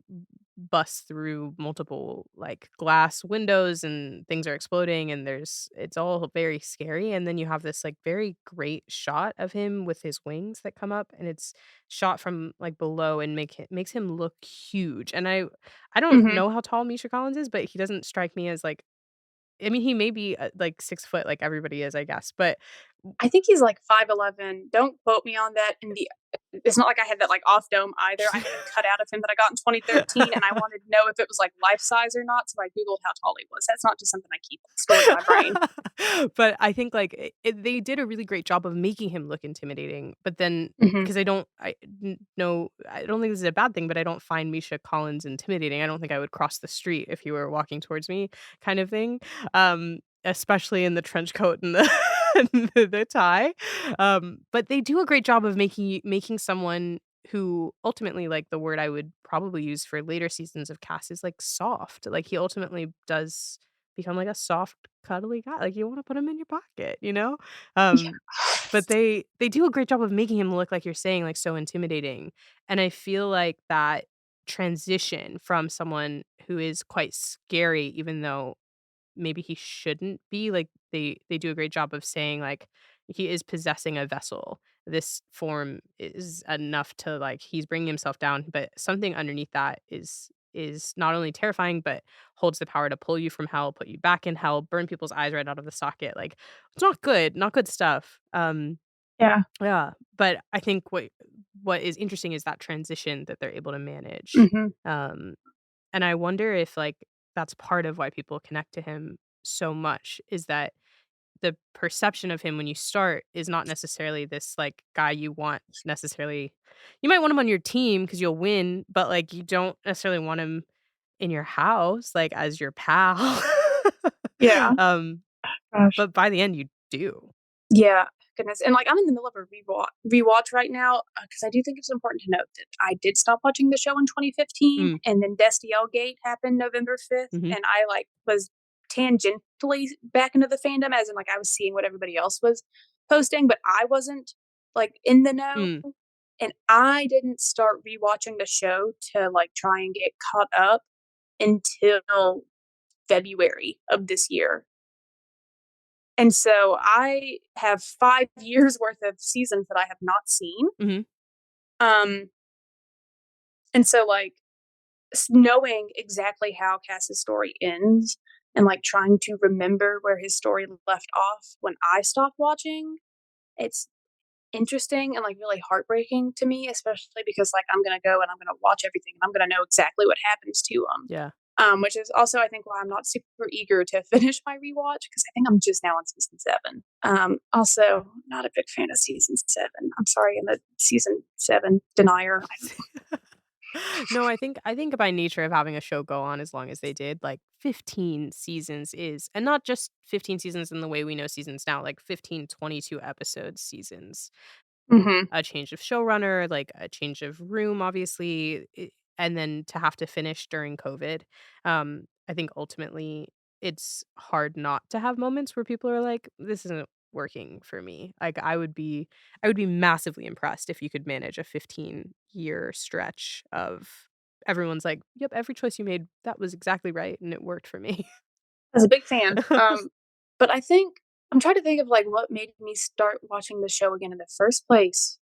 bust through multiple, like, glass windows and things are exploding and it's all very scary, and then you have this, like, very great shot of him with his wings that come up, and it's shot from, like, below and makes him look huge, and I don't Mhm. know how tall Misha Collins is, but he doesn't strike me as, like, I mean, he may be, like, 6 foot like everybody is, I guess, but I think he's, like, 5'11". Don't quote me on that, it's not like I had that, like, off dome either. I had a cutout of him that I got in 2013, and I wanted to know if it was, like, life size or not, so I Googled how tall he was. That's not just something I keep stored in my brain. But I think, like, they did a really great job of making him look intimidating, but then Mhm. because I don't think this is a bad thing, but I don't find Misha Collins intimidating. I don't think I would cross the street if he were walking towards me kind of thing, especially in the trench coat and the and the tie, but they do a great job of making someone who ultimately, like, the word I would probably use for later seasons of Cass is, like, soft, like, he ultimately does become, like, a soft, cuddly guy, like, you wanna put him in your pocket, you know? Yeah. But they do a great job of making him look, like you're saying, like, so intimidating, and I feel like that transition from someone who is quite scary, even though maybe he shouldn't be, like, they do a great job of saying, like, he is possessing a vessel. This form is enough to, like, he's bringing himself down, but something underneath that is not only terrifying, but holds the power to pull you from hell, put you back in hell, burn people's eyes right out of the socket, like, it's not good stuff. Yeah. Yeah, but I think what is interesting is that transition that they're able to manage. Mhm. Um and I wonder if, like, that's part of why people connect to him so much, is that the perception of him when you start is not necessarily this, like, guy you want necessarily. You might want him on your team because 'cause you'll win, but, like, you don't necessarily want him in your house, like, as your pal. Yeah. Um, Gosh. but by the end, you do. Yeah, goodness, and, like, I'm in the middle of a rewatch right now, because I do think it's important to note that I did stop watching the show in 2015, Mm, and then Destiel Gate happened November 5th, mhm, and I, like, was tangentially back into the fandom, as in, like, I was seeing what everybody else was posting, but I wasn't, like, in the know, mm, and I didn't start rewatching the show to, like, try and get caught up until February of this year. And so I have 5 years worth of seasons that I have not seen. mhm, Um, and so, like, knowing exactly how Cass's story ends and, like, trying to remember where his story left off when I stopped watching, it's interesting and, like, really heartbreaking to me, especially because, like, I'm gonna go and I'm gonna watch everything and I'm gonna know exactly what happens to him. yeah. Which is also, I think, why I'm not super eager to finish my rewatch because I think I'm just now on season 7. Also, not a big fan of season 7. I'm sorry, I'm a season 7 denier. No, I think by nature of having a show go on as long as they did, like, 15 seasons is, and not just 15 seasons in the way we know seasons now, like 15, 22 episode seasons. Mhm. A change of showrunner, like, a change of room, obviously, and then to have to finish during COVID. I think ultimately it's hard not to have moments where people are like, "This isn't working for me." Like, I would be massively impressed if you could manage a 15-year stretch of everyone's like, "Yep, every choice you made, that was exactly right, and it worked for me." I was a big fan. But I think I'm trying to think of, like, what made me start watching the show again in the first place,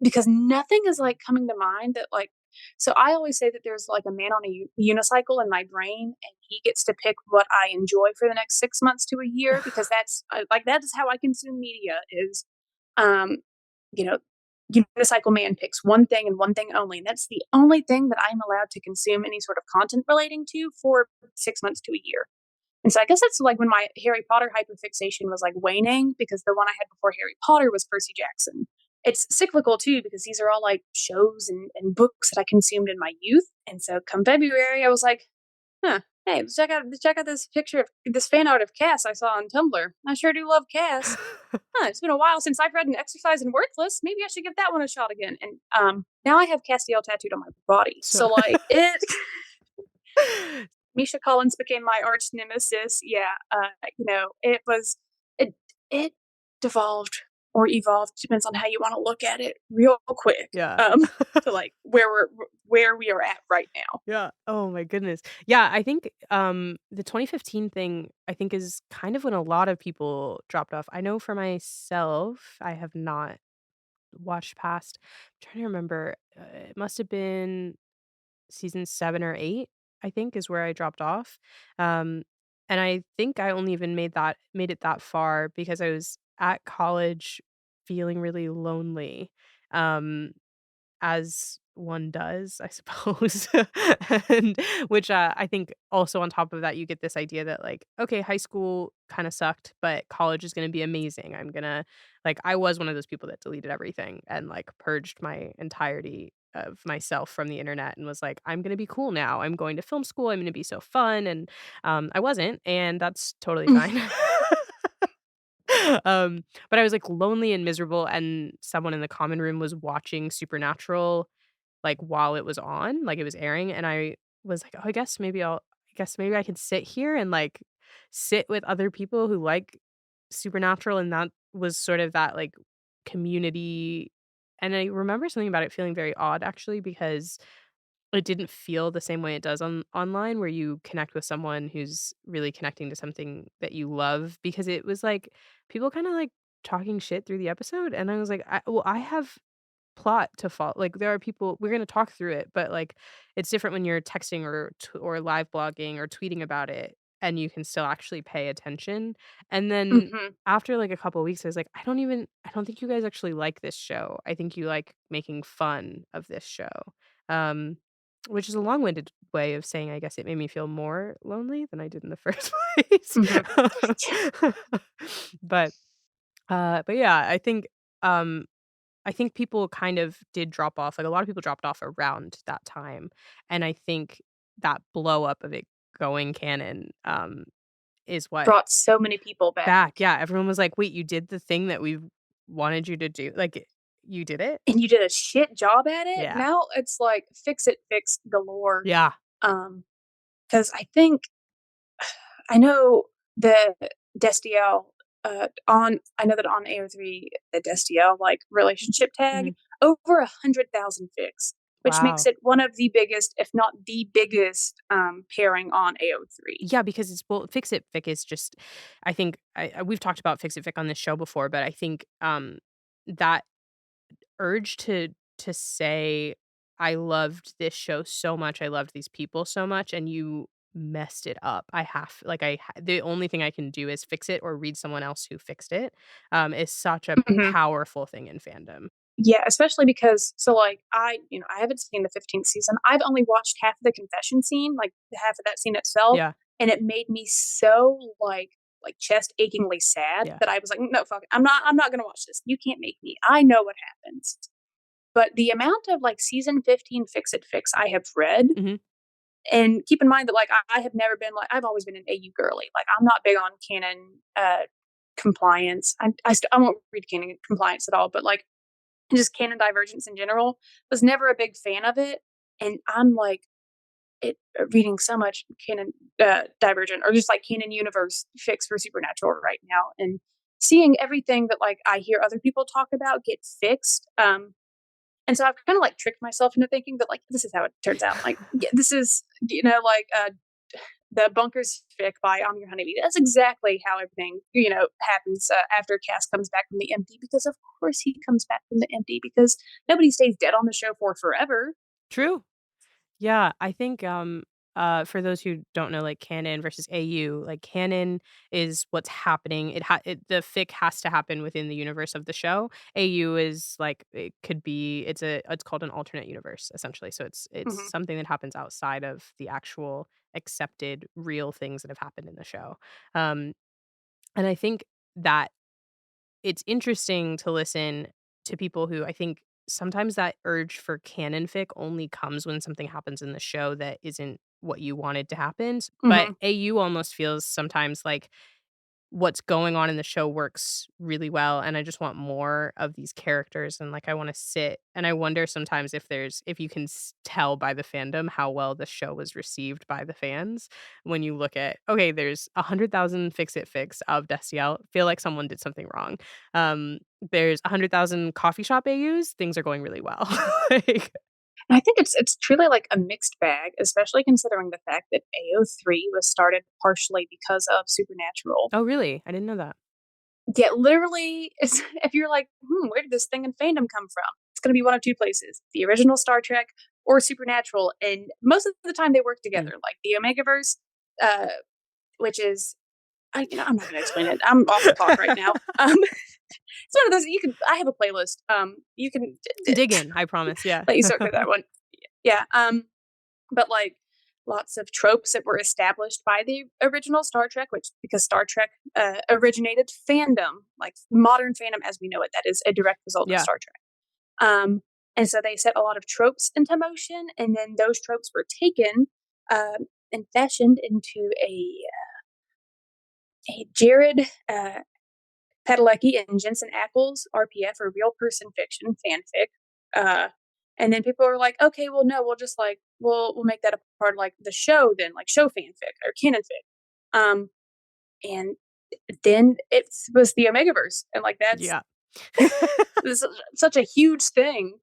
because nothing is, like, coming to mind that, like so I always say that there's, like, a man on a unicycle in my brain, and he gets to pick what I enjoy for the next 6 months to a year because that is how I consume media is, um, you know, unicycle man picks one thing and one thing only, and that's the only thing that I'm allowed to consume any sort of content relating to for 6 months to a year. And so I guess that's like when my Harry Potter hyperfixation was like waning because the one I had before Harry Potter was Percy Jackson. It's cyclical too because these are all like shows and books that I consumed in my youth. And so come February, I was like, huh, hey, let's check out this picture of this fan art of Cass I saw on Tumblr. I sure do love Cass. Huh, it's been a while since I've read an exercise in Worthless. Maybe I should give that one a shot again. And now I have Castiel tattooed on my body. So So like it Misha Collins became my arch nemesis. Yeah, it it devolved or evolved, depends on how you wanna look at it, real quick, Yeah. to, like, where we are at right now. Yeah. Oh my goodness. Yeah, I think, the 2015 thing, I think, is kind of when a lot of people dropped off. I know for myself, I have not watched past I'm trying to remember, it must have been season 7 or 8, I think, is where I dropped off. Um, and I think I only even made it that far because I was at college feeling really lonely. Um as one does, I suppose. And which, I think also on top of that, you get this idea that, like, okay, high school kinda sucked, but college is gonna be amazing. I was one of those people that deleted everything and, like, purged my entirety of myself from the internet and was like, "I'm gonna be cool now. I'm going to film school. I'm gonna be so fun," and, I wasn't, and that's totally fine. But I was, like, lonely and miserable, and someone in the common room was watching Supernatural, like, while it was on, like, it was airing, and I was like, "Oh, I guess maybe I could sit here and, like, sit with other people who like Supernatural," and that was sort of that, like, community and I remember something about it feeling very odd, actually, because it didn't feel the same way it does online where you connect with someone who's really connecting to something that you love because it was, like, people kinda, like, talking shit through the episode, and I was like, I have plot to follow. Like, there are people we're gonna talk through it, but, like, it's different when you're texting or live blogging or tweeting about it, and you can still actually pay attention, and then Mhm. after, like, a couple weeks, I was like, I don't think you guys actually like this show. I think you like making fun of this show." Um, which is a long-winded way of saying, I guess it made me feel more lonely than I did in the first place. Mhm. But, but yeah, um I think people kind of did drop off, like, a lot of people dropped off around that time, and I think that blow up of it going canon, is what Brought so many people back, back. yeah, everyone was like, "Wait, you did the thing that we wanted you to do?" Like, you did it? And you did a shit job at it. Yeah. Now it's like fix it, fix galore. Yeah. Um, because I know the Destiel, I know that on AO3, the Destiel, like, relationship tag, Mhm. over 100,000 fics, which makes Wow. it one of the biggest, if not the biggest, pairing on AO3. Yeah, because it's well, Fix It Fic is just I think we've talked about Fix It Fic on this show before, but I think, that urge to say, "I loved this show so much, I loved these people so much, and you messed it up. The only thing I can do is fix it or read someone else who fixed it," is such a Mhm. powerful thing in fandom. Yeah, especially because like, I haven't seen the 15th season. I've only watched half of the confession scene, like, half of that scene itself, Yeah, and it made me so, like, chest achingly sad yeah. that I was like, "No, fuck it. I'm not gonna watch this. You can't make me. I know what happens." But the amount of, like, season 15 Fix It Fix I have read Mhm. and keep in mind that, like, I have never been like I've always been an AU girly. Like, I'm not big on canon, compliance. I won't read canon compliance at all, but, like, just canon divergence in general, was never a big fan of it, and I'm like reading so much canon Divergent, or just like canon universe fix for Supernatural right now, and seeing everything that like I hear other people talk about get fixed. And so I've kind of like tricked myself into thinking that like this is how it turns out. Like yeah, this is like the bunkers fic by I'm Your Honeybee. That's exactly how everything happens after Cass comes back from the empty. Because of course he comes back from the empty because nobody stays dead on the show for forever. True. Yeah, I think, for those who don't know, like, canon versus AU, like, canon is what's happening. The fic has to happen within the universe of the show. AU is, like, it could be it's called an alternate universe, essentially, so it's Hmm. something that happens outside of the actual accepted real things that have happened in the show. Um, and I think that it's interesting to listen to people who I think sometimes that urge for canon fic only comes when something happens in the show that isn't what you wanted to happen. But Hmm. AU almost feels sometimes like what's going on in the show works really well, and I just want more of these characters, and, like, I wanna sit and I wonder sometimes if you can tell by the fandom how well the show was received by the fans when you look at, okay, there's 100,000 fix-it fics of Destiel, feel like someone did something wrong. There's 100,000 coffee shop AUs, things are going really well. Like And I think it's truly like a mixed bag, especially considering the fact that AO3 was started partially because of Supernatural. oh, really? I didn't know that. Yeah, literally, if you're like, where did this thing in fandom come from? It's going to be one of two places: the original Star Trek or Supernatural. And most of the time, they work Hmm. together. Like the Omegaverse, uh, which is, I'm not going to explain it. I'm off the clock right now. It's one of those you can. I have a playlist. You can Dig in, I promise, yeah. let you sort through that one. Yeah. But like lots of tropes that were established by the original Star Trek, which because Star Trek originated fandom, like modern fandom as we know it, that is a direct result of Yeah. Star Trek. And so they set a lot of tropes into motion, and then those tropes were taken and fashioned into a Jared Padalecki and Jensen Ackles RPF or real person fiction fanfic. Uh, and then people are like, okay, well, no, we'll just like we'll make that a part of like the show then, like show fanfic or canon fic. And then it was the Omegaverse, and like that's Yeah. this is such a huge thing.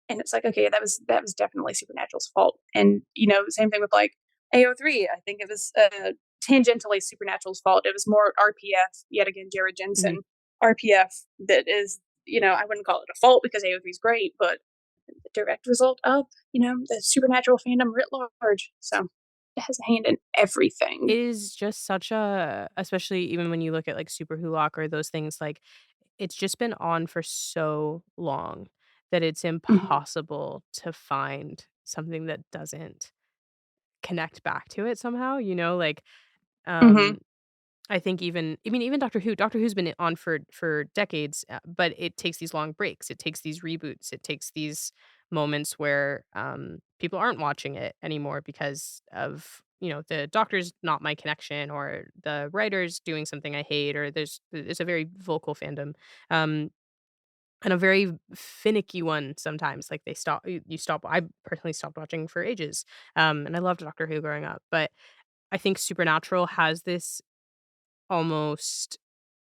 And it's like, okay, that was definitely Supernatural's fault. And same thing with like AO3. I think it was tangentially Supernatural's fault. It was more RPF yet again, Jared Mhm. Jensen RPF that is, I wouldn't call it a fault because AO3 is great, but the direct result of the Supernatural fandom writ large. So it has a hand in everything. It is just such a especially even when you look at, like, Super Who or those things, like, it's just been on for so long that it's Hmm. impossible to find something that doesn't connect back to it somehow, like, Hmm. um I think even Doctor Who's been on for decades, but it takes these long breaks. It takes these reboots. It takes these moments where, people aren't watching it anymore because of, the doctor's not my connection or the writer's doing something I hate or there's a very vocal fandom, um, and a very finicky one sometimes. Like, they stop you stop I personally stopped watching for ages, and I loved Doctor Who growing up, but I think Supernatural has this almost,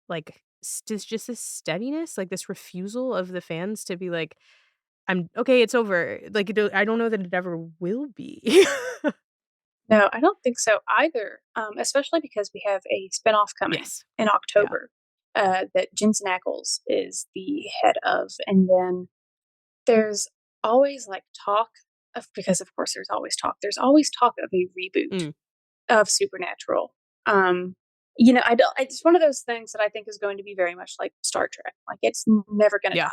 like, just this steadiness, like, this refusal of the fans to be like, "I'm okay, it's over." Like, I don't know that it ever will be. No, I don't think so either. Especially because we have a spinoff coming Yes. in Yeah. October that Jensen Ackles is the head of, and then there's always like talk of because of course there's always talk. There's always talk of a reboot Mm. of Supernatural. Um, I don't. It's one of those things that I think is going to be very much like Star Trek. Like it's never going to Yeah.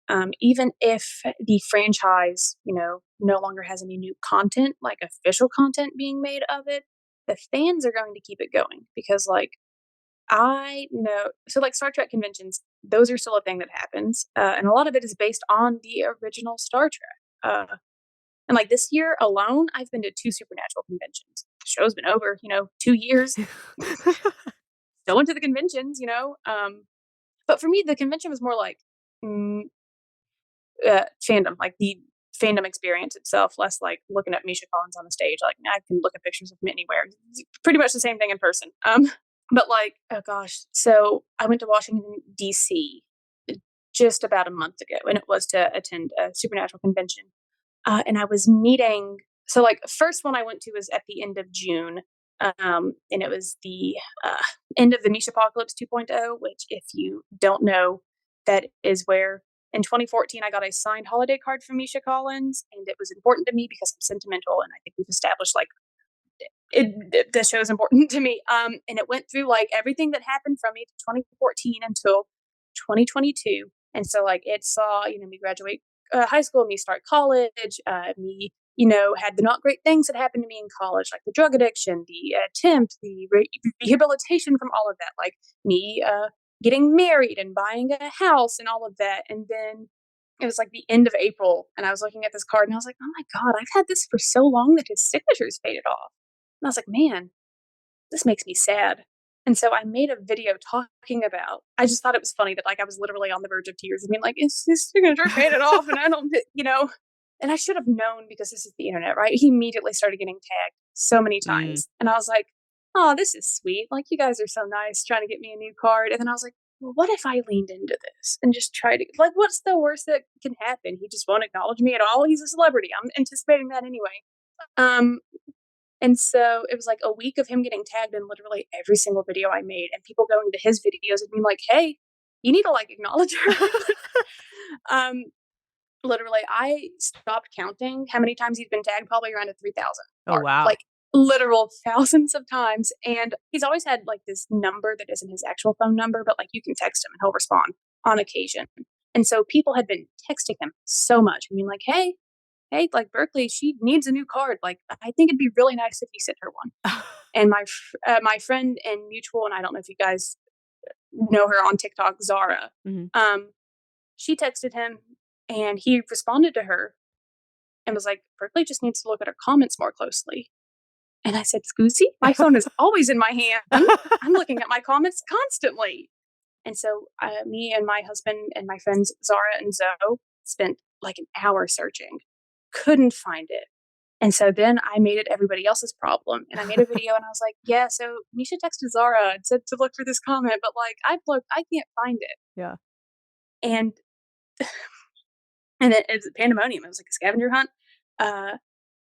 die. Even if the franchise, no longer has any new content, like official content being made of it, the fans are going to keep it going because, like, I know. So, like Star Trek conventions, those are still a thing that happens, and a lot of it is based on the original Star Trek. And like this year alone, I've been to two Supernatural conventions. The show's been over, 2 years. Still went to the conventions. But for me, the convention was more like mm, fandom, like the fandom experience itself, less like looking at Misha Collins on the stage. Like I can look at pictures of him anywhere. It's pretty much the same thing in person. But like, oh gosh. So I went to Washington, D.C. just about a month ago, and it was to attend a supernatural convention. And I was meeting, so like, first one I went to was at the end of June. And it was the end of the Misha Apocalypse 2.0, which, if you don't know, that is where in 2014 I got a signed holiday card from Misha Collins, and it was important to me because I'm sentimental, and I think we've established like the show is important to me. And it went through like everything that happened from me to 2014 until 2022. And so like it saw, me graduate high school, me start college, me, had the not great things that happened to me in college, like the drug addiction, the attempt, the rehabilitation from all of that, like me getting married and buying a house and all of that. And then it was like the end of April, and I was looking at this card and I was like, oh my God, I've had this for so long that his signature's faded off. And I was like, man, this makes me sad. And so I made a video talking about, I just thought it was funny that like I was literally on the verge of tears and being like, is his signature faded off? And I don't, and I should have known because this is the internet, right? He immediately started getting tagged so many times. And I was like, oh, this is sweet. Like, you guys are so nice trying to get me a new card. And then I was like, well, what if I leaned into this and just tried to, like, what's the worst that can happen? He just won't acknowledge me at all. He's a celebrity. I'm anticipating that anyway. And so it was like a week of him getting tagged in literally every single video I made, and people going to his videos and being like, hey, you need to like acknowledge her. Literally, I stopped counting how many times he's been tagged, probably around a 3,000 Oh, mark, wow. like literal thousands of times. And he's always had like this number that isn't his actual phone number, but like you can text him and he'll respond on occasion. And so people had been texting him so much. I mean, like, hey, like Berklie, she needs a new card. Like, I think it'd be really nice if you sent her one. And my friend and mutual, and I don't know if you guys know her on TikTok, Zara. She texted him, and he responded to her and was like, Berklie just needs to look at her comments more closely. And I said, Scusi, my phone is always in my hand. I'm looking at my comments constantly. And so me and my husband and my friends Zara and Zoe spent like an hour searching. Couldn't find it. And so then I made it everybody else's problem. And I made a video and I was like, yeah, so Misha texted Zara and said to look for this comment, but like I can't find it. Yeah. And it was pandemonium. It was like a scavenger hunt.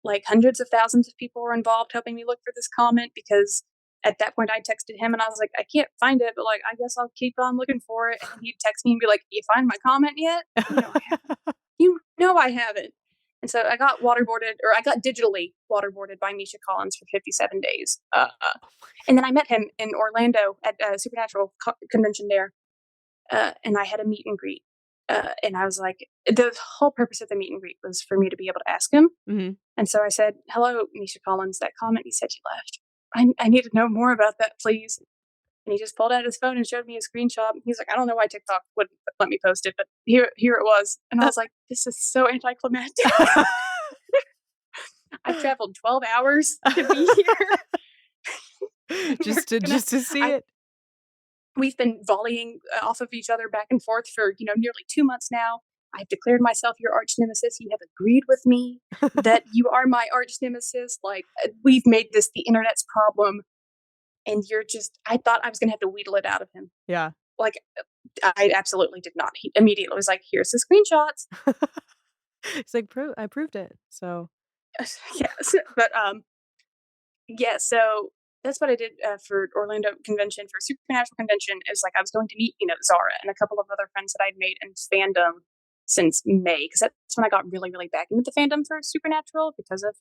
Like hundreds of thousands of people were involved helping me look for this comment, because at that point I texted him and I was like, I can't find it, but like I guess I'll keep on looking for it. And he'd text me and be like, you find my comment yet? I haven't. And so I got digitally waterboarded by Misha Collins for 57 days. And then I met him in Orlando at a supernatural convention there. And I had a meet and greet. And I was like, the whole purpose of the meet and greet was for me to be able to ask him. And so I said, hello, Misha Collins, that comment you said you left. I need to know more about that, please. And he just pulled out his phone and showed me a screenshot. He's like, I don't know why TikTok wouldn't let me post it, but here it was. And I was like, this is so anticlimactic. I've traveled 12 hours to be here. just to see it. We've been volleying off of each other back and forth for, nearly 2 months now. I've declared myself your arch nemesis. You have agreed with me that you are my arch nemesis. Like, we've made this the internet's problem. And I thought I was going to have to wheedle it out of him. Yeah. Like, I absolutely did not. He immediately was like, here's the screenshots. It's like, I proved it. So. Yes. But, yeah, so that's what I did for Orlando convention, for Supernatural convention, is like I was going to meet, Zara and a couple of other friends that I'd made in fandom since May, because that's when I got really, really back into the fandom for Supernatural because of,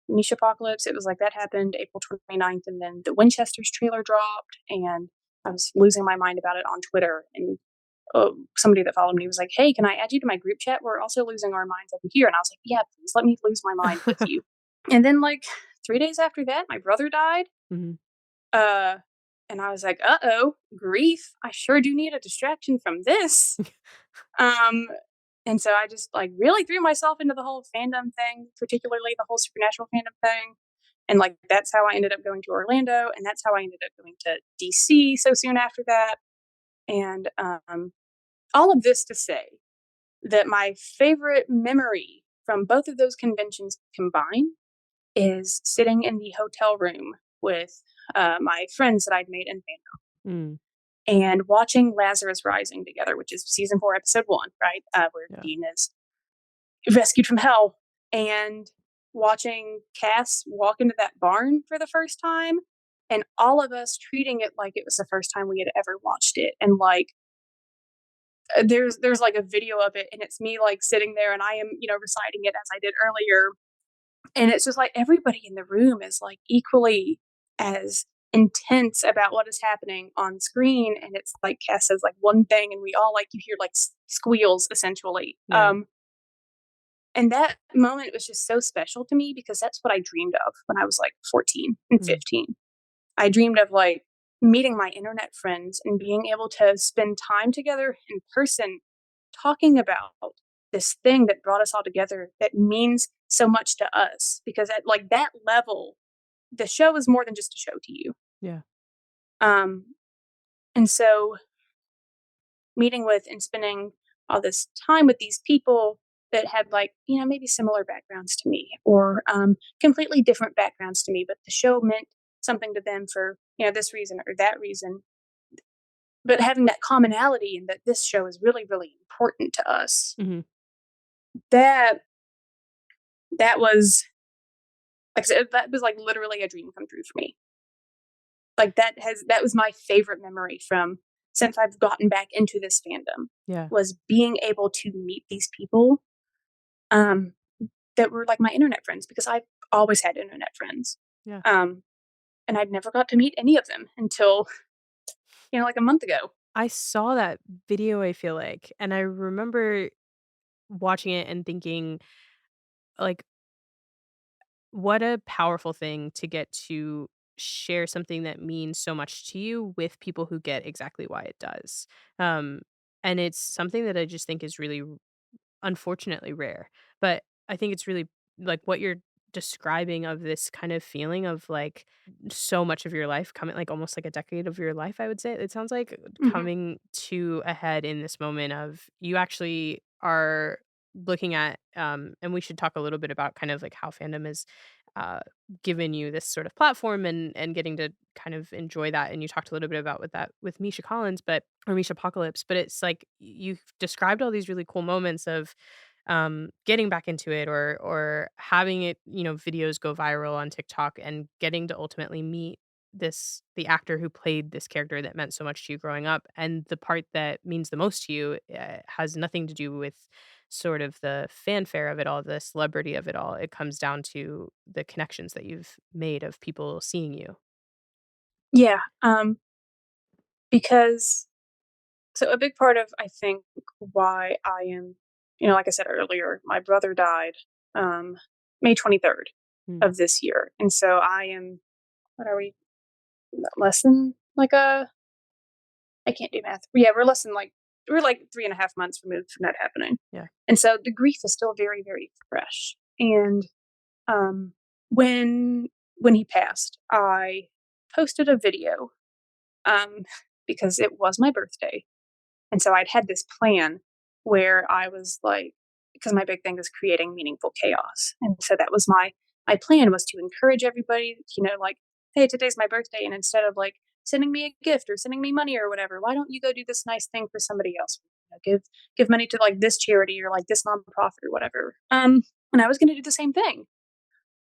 Misha Apocalypse. It was like that happened April 29th, and then the Winchester's trailer dropped, and I was losing my mind about it on Twitter. And somebody that followed me was like, hey, can I add you to my group chat? We're also losing our minds over here. And I was like, yeah, please let me lose my mind with you. And then like 3 days after that, my brother died. And I was like, uh-oh, grief. I sure do need a distraction from this. And so I just like really threw myself into the whole fandom thing, particularly the whole Supernatural fandom thing. And like, that's how I ended up going to Orlando. And that's how I ended up going to DC so soon after that. And all of this to say that my favorite memory from both of those conventions combined is sitting in the hotel room with my friends that I'd made in fandom Mm, and watching Lazarus Rising together, which is season 4, episode 1, right? Where yeah. Dean is rescued from hell, and watching Cass walk into that barn for the first time, and all of us treating it like it was the first time we had ever watched it. And like, there's like a video of it, and it's me like sitting there, and I am reciting it as I did earlier, and it's just like everybody in the room is like equally as intense about what is happening on screen, and it's like Cass says like one thing, and we all like you hear like squeals essentially. Yeah. And that moment was just so special to me because that's what I dreamed of when I was like 14 and Mm, 15. I dreamed of like meeting my internet friends and being able to spend time together in person talking about this thing that brought us all together that means so much to us, because at like that level the show is more than just a show to you. yeah. um and so meeting with and spending all this time with these people that had like maybe similar backgrounds to me, or completely different backgrounds to me, but the show meant something to them for this reason or that reason, but having that commonality and that this show is really really important to us. Mhm. that that was like I said, that was like literally a dream come true for me. Like that was my favorite memory from since I've gotten back into this fandom, Yeah. was being able to meet these people um that were like my internet friends, because I've always had internet friends. Yeah. Um and I'd never got to meet any of them until like a month ago. I saw that video, I feel like, and I remember watching it and thinking, like, what a powerful thing to get to share something that means so much to you with people who get exactly why it does. Um, and it's something that I just think is really unfortunately rare. But I think it's really like what you're describing of this kind of feeling of like so much of your life coming, like almost like a decade of your life, I would say. It sounds like Hmm. coming to a head in this moment of you actually are looking at and we should talk a little bit about kind of like how fandom is uh given you this sort of platform and getting to kind of enjoy that. And you talked a little bit about with that with Misha Collins, but or Misha Apocalypse, but it's like you've described all these really cool moments of getting back into it or having it, videos go viral on TikTok and getting to ultimately meet the actor who played this character that meant so much to you growing up. And the part that means the most to you has nothing to do with sort of the fanfare of it all, the celebrity of it all. It comes down to the connections that you've made of people seeing you. Yeah. Because so a big part of I think why I am, like I said earlier, my brother died um May 23rd Mm. of this year, and so I am, what are we, less than like a, I can't do math. Yeah, we're like 3.5 months removed from that happening. Yeah. And so the grief is still very, very fresh. And um when when he passed, I posted a video um because it was my birthday. And so I'd had this plan where I was like, because my big thing is creating meaningful chaos. And so that was my plan, was to encourage everybody, like, hey, today's my birthday, and instead of like sending me a gift or sending me money or whatever, why don't you go do this nice thing for somebody else? Give money to like this charity or like this nonprofit or whatever. And I was going to do the same thing,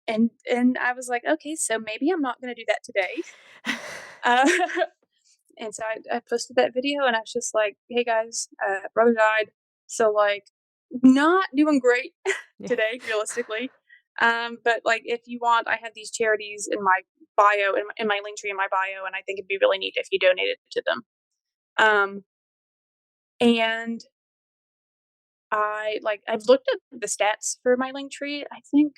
and I was like, okay, so maybe I'm not going to do that today. Uh, And so I posted that video, and I was just like, "Hey guys, brother died, so like, not doing great Yeah. today, realistically. But like, if you want, I have these charities in my bio, in my link tree in my bio, and I think it'd be really neat if you donated to them." Um, and I've looked at the stats for my link tree. I think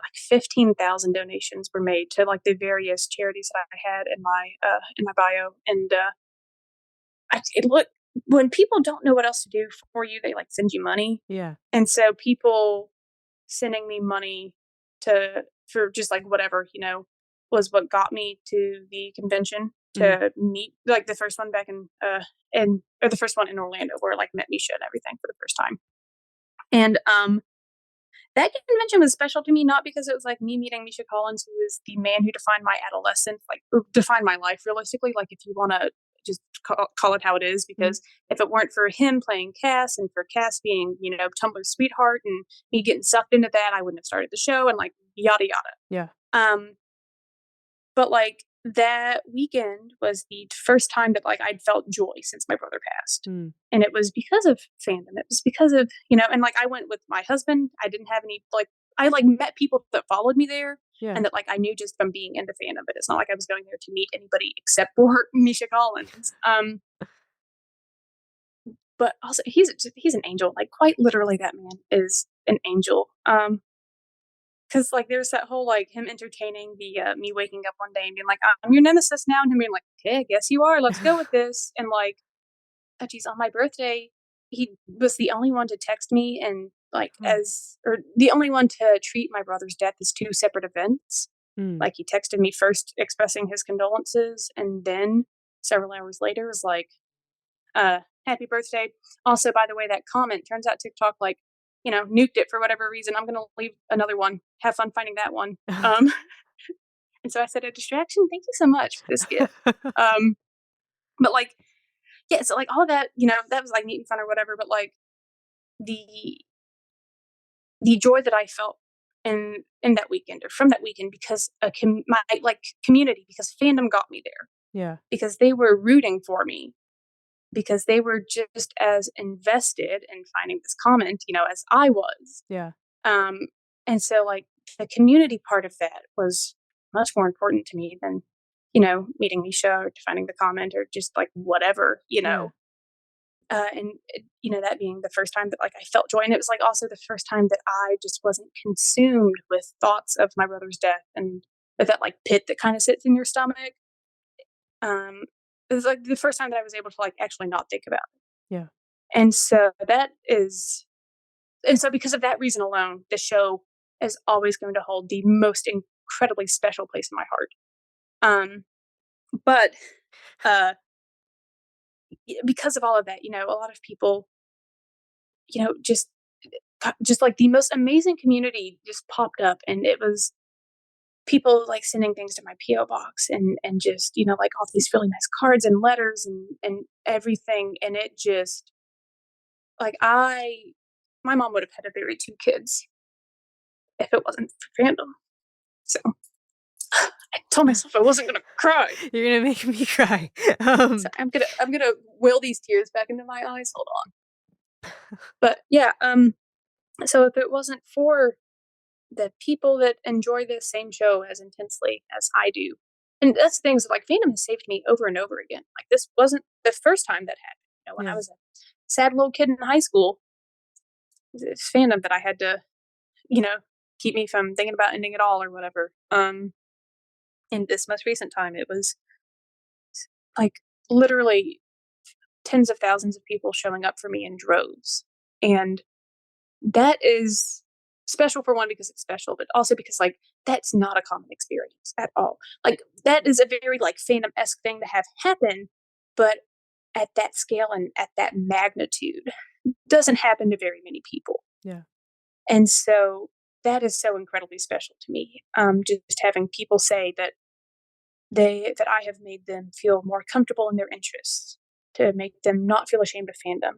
like 15,000 donations were made to like the various charities that I had in my bio, and it look when people don't know what else to do for you, they like send you money. Yeah. And so people sending me money to for just like whatever, was what got me to the convention Mhm. to meet like the first one back in or the first one in Orlando, where I like met Misha and everything for the first time. And that convention was special to me, not because it was like me meeting Misha Collins, who is the man who defined my adolescence, like defined my life realistically. Like, if you want to just call it how it is, Mhm. because if it weren't for him playing Cass and for Cass being, Tumblr's sweetheart and me getting sucked into that, I wouldn't have started the show and like yada yada. Yeah. Um, but like that weekend was the first time that like I'd felt joy since my brother passed. Mm. And it was because of fandom. It was because of, and like I went with my husband. I didn't have any like I like met people that followed me there Yeah. and that like I knew just from being into fandom, but it's not like I was going there to meet anybody except for Misha Collins. But also he's an angel. Like quite literally that man is an angel. Because like there's that whole like him entertaining the me waking up one day and being like, I'm your nemesis now, and him being like, okay, I guess you are. Let's go with this. And like, oh geez, on my birthday, he was the only one to text me and like Oh. or the only one to treat my brother's death as two separate events. Mm. Like he texted me first expressing his condolences, and then several hours later was like, happy birthday. Also, by the way, that comment turns out TikTok like, nuked it for whatever reason. I'm gonna leave another one. Have fun finding that one. And so I said, a distraction. Thank you so much for this gift. Um, but like, yeah, so like all of that, that was like neat and fun or whatever. But like the the joy that I felt in that weekend or from that weekend because my like community, because fandom got me there, Yeah. because they were rooting for me, because they were just as invested in finding this comment, as I was. Yeah. Um, and so like the community part of that was much more important to me than, meeting Misha or finding the comment or just like whatever, Yeah. that being the first time that like I felt joy. And it was like also the first time that I just wasn't consumed with thoughts of my brother's death and with that like pit that kind of sits in your stomach. It was like the first time that I was able to like actually not think about it. Yeah. And so because of that reason alone, the show is always going to hold the most incredibly special place in my heart. Um, but because of all of that, a lot of people, just like the most amazing community just popped up, and it was people like sending things to my PO box and just like all these really nice cards and letters and everything, and it just like my mom would have had to bury two kids if it wasn't for fandom. So I told myself I wasn't gonna cry. You're gonna make me cry. So I'm gonna will these tears back into my eyes. Hold on. But yeah, so if it wasn't for the people that enjoy this same show as intensely as I do, and that's the things like fandom has saved me over and over again. Like this wasn't the first time that happened. When I Yeah. was a sad little kid in high school, it's fandom that I had to, you know, keep me from thinking about ending it all or whatever. In this most recent time, it was like literally tens of thousands of people showing up for me in droves. And that is special for one because it's special, but also because like that's not a common experience at all. Like that is a very like fandom-esque thing to have happen, but at that scale and at that magnitude doesn't happen to very many people. Yeah. And so that is so incredibly special to me. Just having people say that I have made them feel more comfortable in their interests, to make them not feel ashamed of fandom,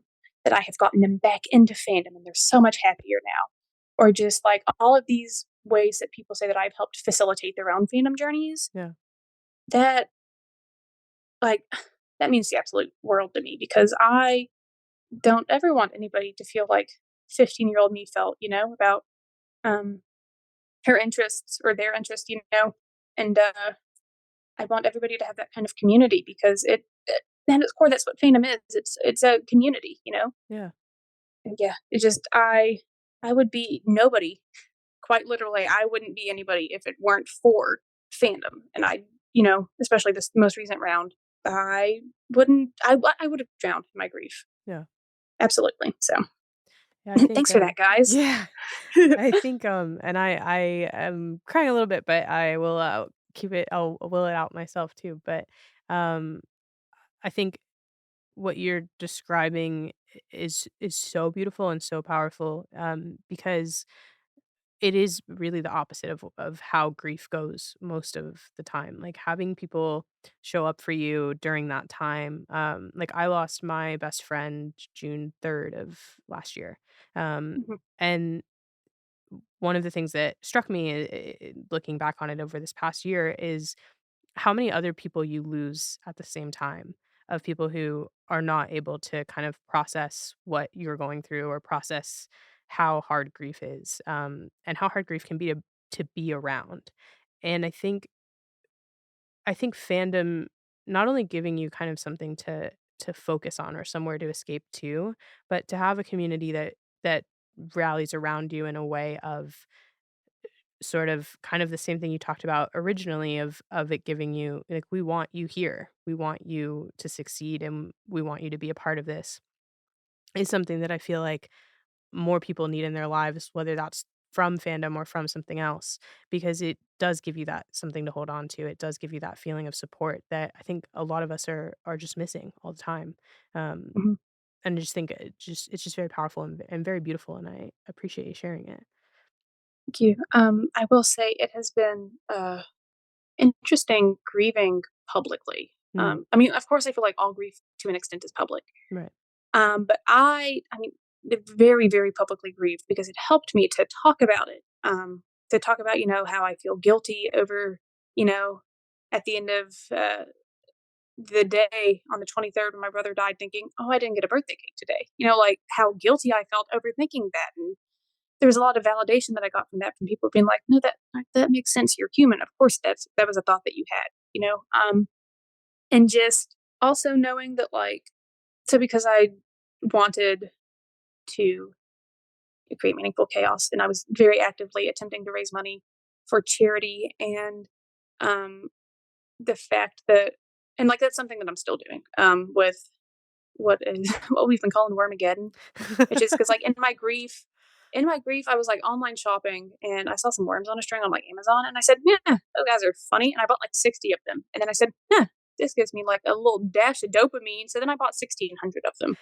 that I have gotten them back into fandom and they're so much happier now. Or just like all of these ways that people say that I've helped facilitate their own fandom journeys, Yeah. that like that means the absolute world to me because I don't ever want anybody to feel like 15-year-old me felt, about um her interests or their interest, and I want everybody to have that kind of community because at its core, that's what fandom is. It's a community, Yeah. And yeah, it just I would be nobody. Quite literally, I wouldn't be anybody if it weren't for fandom. And especially this most recent round, I wouldn't. I would have drowned in my grief. Yeah. Absolutely. So Yeah, I think, thanks for that, guys. yeah, I think, and I am crying a little bit, but I will, I'll will it out myself too, but, um, I think what you're describing is so beautiful and so powerful, because it is really the opposite of how grief goes most of the time. Like, having people show up for you during that time, like, I lost my best friend June 3rd of last year, Mhm. and one of the things that struck me, looking back on it over this past year, is how many other people you lose at the same time, of people who are not able to kind of process what you're going through, or process how hard grief is, and how hard grief can be to be around. And I think fandom, not only giving you kind of something to focus on or somewhere to escape to, but to have a community that rallies around you in a way of sort of kind of the same thing you talked about originally, of it giving you, like, we want you here. We want you to succeed, and we want you to be a part of this, is something that I feel like more people need in their lives, whether that's from fandom or from something else, because it does give you that something to hold on to. It does give you that feeling of support that I think a lot of us are just missing all the time. Um, Mhm. and I just think it's just very powerful, and very beautiful, and I appreciate you sharing it. Thank you. I will say it has been interesting grieving publicly. Mm, I mean, of course, I feel like all grief to an extent is public. right. But I mean, very, very publicly grieved because it helped me to talk about it. To talk about, how I feel guilty over, you know, at the end of the day on the 23rd when my brother died, thinking, oh, I didn't get a birthday cake today. Like how guilty I felt over thinking that. And there was a lot of validation that I got from that, from people being like, no, that makes sense. You're human. Of course, that was a thought that you had, and just also knowing that, like, so because I wanted to create meaningful chaos, and I was very actively attempting to raise money for charity, and um, the fact that, and like that's something that I'm still doing, with what is what we've been calling Wormageddon, which is because, like, in my grief, I was like online shopping and I saw some worms on a string on like Amazon, and I said, yeah, those guys are funny, and I bought like 60 of them, and then I said, yeah, this gives me like a little dash of dopamine, so then I bought 1,600 of them,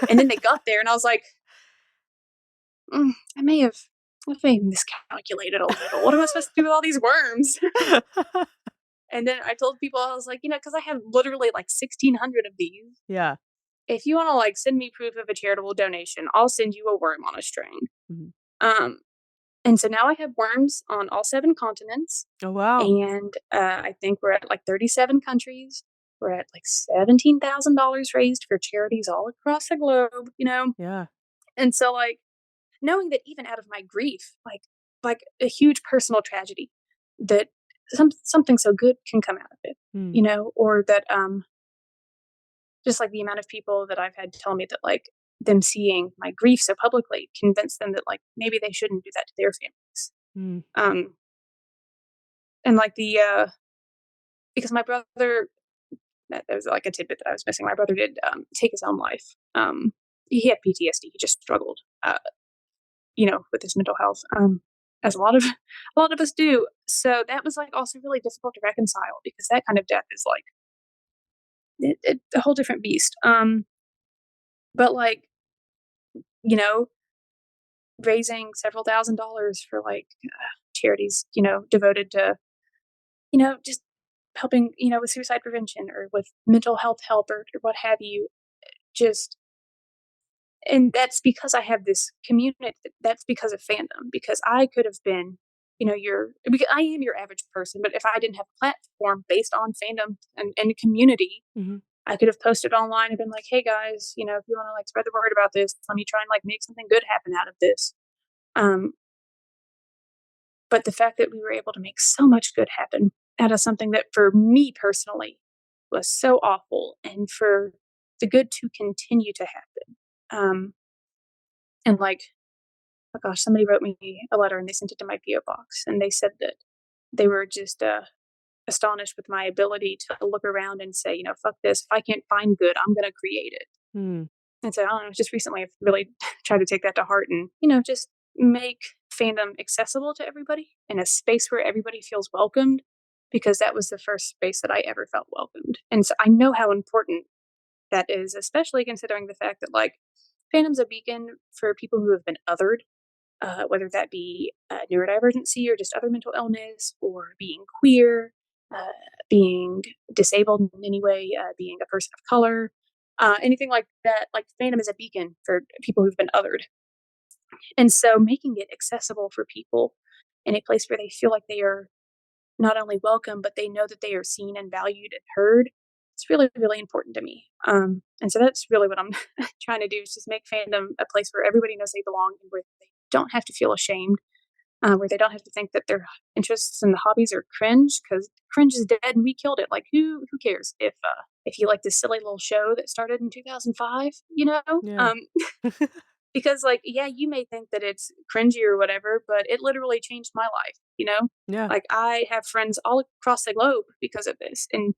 and then they got there, and I was like, I may have miscalculated a little. What am I supposed to do with all these worms? And then I told people, I was like, because I have literally like 1,600 of these. Yeah. If you want to like send me proof of a charitable donation, I'll send you a worm on a string. Mhm. Um, and so now I have worms on all 7 continents, Oh, wow. and I think we're at like 37 countries. We're at like $17,000 raised for charities all across the globe. Yeah. And so, like, knowing that even out of my grief, like a huge personal tragedy, that something so good can come out of it, Mm, or that just like the amount of people that I've had tell me that, like, them seeing my grief so publicly convinced them that, like, maybe they shouldn't do that to their families. mm, Um, and like because my brother, that was like a tidbit that I was missing. My brother did take his own life. He had PTSD. He just struggled, with his mental health, as a lot of us do. So that was like also really difficult to reconcile because that kind of death is like a whole different beast. But like, you know, raising several $1,000s for like charities, devoted to, just helping, with suicide prevention or with mental health help, or what have you. Just And that's because I have this community. That's because of fandom. Because I could have been, because I am your average person, but if I didn't have a platform based on fandom and community, mhm, I could have posted online and been like, "Hey guys, if you want to like spread the word about this, let me try and like make something good happen out of this." Um, but the fact that we were able to make so much good happen out of something that, for me personally, was so awful, and for the good to continue to happen, and like, oh gosh, somebody wrote me a letter and they sent it to my PO box, and they said that they were just astonished with my ability to look around and say, fuck this. If I can't find good, I'm going to create it. mm, And so I don't know. Just recently, I've really tried to take that to heart and just make fandom accessible to everybody in a space where everybody feels welcomed, because that was the first space that I ever felt welcomed. And so I know how important that is, especially considering the fact that, like, fandom's a beacon for people who have been othered, whether that be neurodivergency or just other mental illness, or being queer, uh, being disabled in any way, being a person of color, anything like that. Like fandom is a beacon for people who've been othered, and so making it accessible for people in a place where they feel like they are not only welcome, but they know that they are seen and valued and heard. It's really, really important to me. And so that's really what I'm trying to do is just make fandom a place where everybody knows they belong and where they don't have to feel ashamed, where they don't have to think that their interests and hobbies are cringe because cringe is dead and we killed it. Like who cares if you like this silly little show that started in 2005, you know? Yeah. Because, like, yeah, you may think that it's cringy or whatever, but it literally changed my life, you know? Yeah. Like, I have friends all across the globe because of this. And,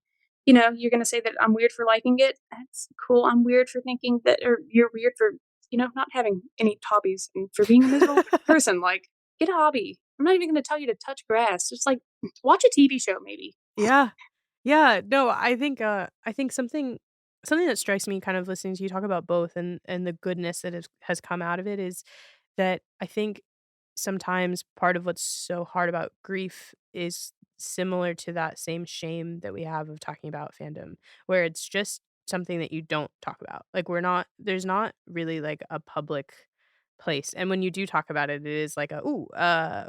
you're going to say that I'm weird for liking it. That's cool. I'm weird for thinking that, or you're weird for, not having any hobbies and for being a miserable person. Like, get a hobby. I'm not even going to tell you to touch grass. Just like watch a TV show, maybe. Yeah. Yeah, no, I think something that strikes me kind of listening to you talk about both and the goodness that has come out of it is that I think sometimes part of what's so hard about grief is similar to that same shame that we have of talking about fandom, where it's just something that you don't talk about. Like there's not really like a public place. And when you do talk about it, it is like a, ooh,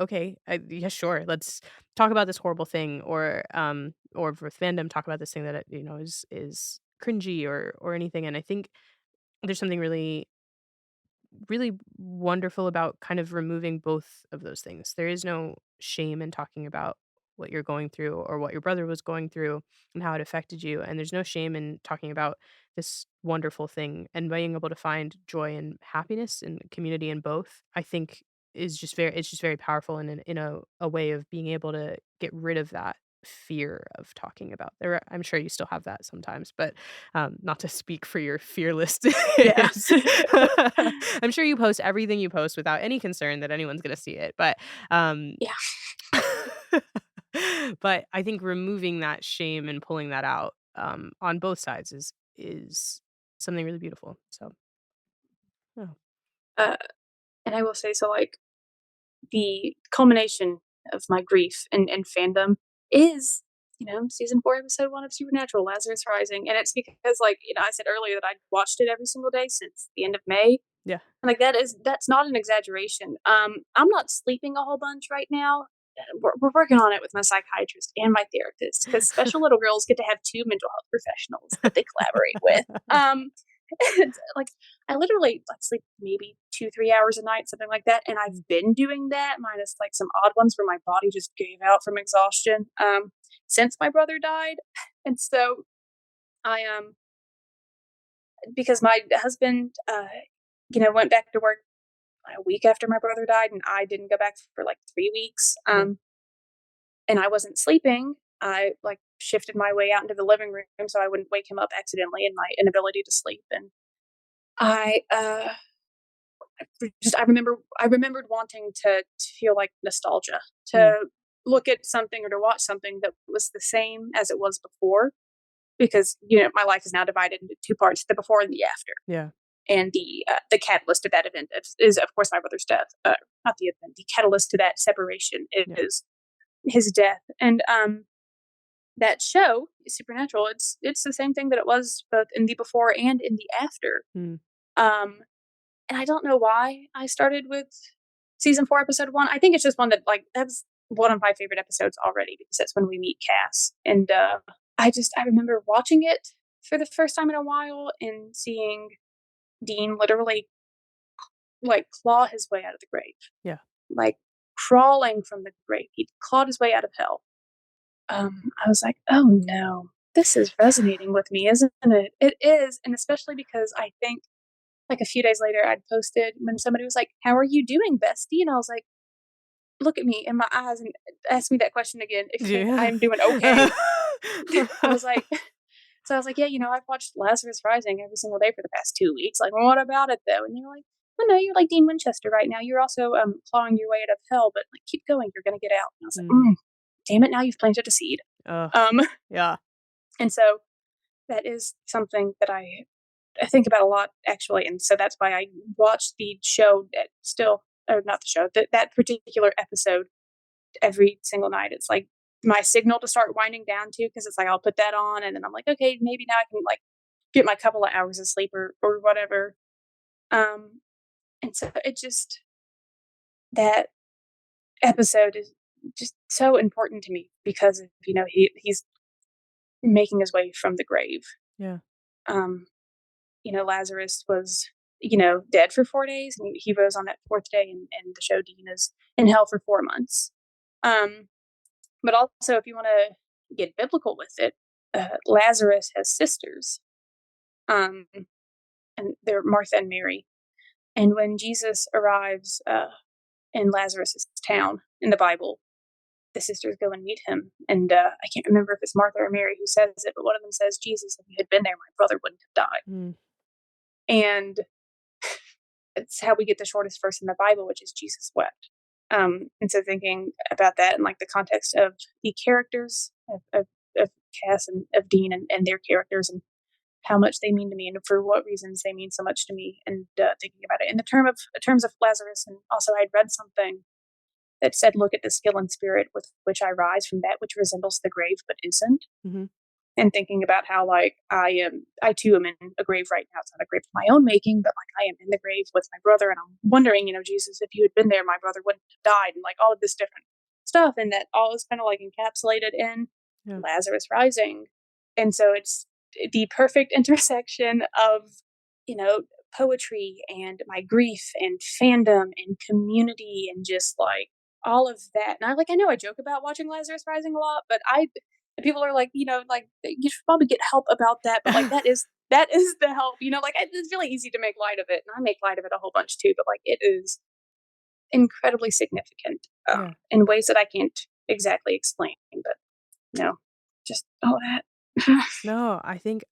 okay, yeah, sure, let's talk about this horrible thing, or with fandom, talk about this thing that is cringy or anything. And I think there's something really wonderful about kind of removing both of those things. There is no shame in talking about what you're going through or what your brother was going through and how it affected you. And there's no shame in talking about this wonderful thing and being able to find joy and happiness and community in both. I think it's just very powerful in a way of being able to get rid of that fear of talking about there. I'm sure you still have that sometimes, but not to speak for your fearless Yeah. days. I'm sure you post everything you post without any concern that anyone's gonna see it, but, Yeah. but I think removing that shame and pulling that out, on both sides is something really beautiful, so, yeah. Uh, and I will say, so like, the culmination of my grief and fandom is, season 4, episode 1 of Supernatural, Lazarus Rising, and it's because, like, I said earlier that I watched it every single day since the end of May, Yeah. and, like, that's not an exaggeration. I'm not sleeping a whole bunch right now. We're working on it with my psychiatrist and my therapist because special little girls get to have 2 mental health professionals that they collaborate with. And, like, I literally, like, sleep maybe 2, 3 hours a night, something like that, and I've been doing that minus, like, some odd ones where my body just gave out from exhaustion, since my brother died. And so I, because my husband, went back to work a week after my brother died, and I didn't go back for, like, 3 weeks, Yeah. and I wasn't sleeping. I, like, shifted my way out into the living room so I wouldn't wake him up accidentally in my inability to sleep, and I, I remembered wanting to feel, like, nostalgia, Mm. to look at something or to watch something that was the same as it was before because, my life is now divided into 2 parts, the before and the after. Yeah. And the catalyst of that event is of course my brother's death. Not the event. The catalyst to that separation Yeah. is his death. And that show, Supernatural, it's the same thing that it was both in the before and in the after. Mm. Um, and I don't know why I started with season 4, episode 1. I think it's just one that, like, that's one of my favorite episodes already because that's when we meet Cass. And I remember watching it for the first time in a while and seeing Dean literally, like, claw his way out of the grave, Yeah. like, crawling from the grave. He clawed his way out of hell. I was like, "Oh, no. This is resonating with me, isn't it?" It is, and especially because I think, like, a few days later, I'd posted when somebody was like, "How are you doing, bestie?" And I was like, "Look at me in my eyes and ask me that question again if you think Yeah. I'm doing okay." I was like so I was like, "Yeah, I've watched Lazarus Rising every single day for the past 2 weeks. Like, what about it, though?" And they were like, "Oh, no, you're like Dean Winchester right now. You're also, clawing your way out of hell, but, like, keep going. You're gonna get out." And I was like, Mm. damn it, now you've planted a seed." Ugh. Um, Yeah. and so that is something that I I think about a lot actually, and so that's why I watch the show that still, or not the show, that particular episode every single night. It's like my signal to start winding down to, because it's like I'll put that on and then I'm like, okay, maybe now I can like get my couple of hours of sleep or whatever. Um, and so it just, that episode is just so important to me because of, he's making his way from the grave. Yeah. Um, Lazarus was, dead for 4 days, and he rose on that fourth day, and the show Dean is in hell for 4 months. Um, but also, if you want to get biblical with it, Lazarus has sisters, um, and they're Martha and Mary. And when Jesus arrives in Lazarus's town in the Bible, the sisters go and meet him. And I can't remember if it's Martha or Mary who says it, but one of them says, Jesus, if you had been there, my brother wouldn't have died. Mm. And it's how we get the shortest verse in the Bible, which is Jesus wept. And so thinking about that in like the context of the characters of Cass and of Dean and their characters and how much they mean to me and for what reasons they mean so much to me, and thinking about it in the terms of Lazarus. And also I'd read something that said, look at the skill and spirit with which I rise from that which resembles the grave but isn't. Mhm. And thinking about how like I too am in a grave right now. It's not a grave of my own making, but like I am in the grave with my brother, and I'm wondering, Jesus, if you had been there, my brother wouldn't have died, and like all of this different stuff, and that all is kind of like encapsulated in Yeah. Lazarus rising. And so it's the perfect intersection of, you know, poetry and my grief and fandom and community and just like all of that. And I know I joke about watching Lazarus Rising a lot, but I people are like, like you should probably get help about that. But like that is the help, it's really easy to make light of it, and I make light of it a whole bunch too. But like it is incredibly significant Yeah. in ways that I can't exactly explain. But just all that. No, I think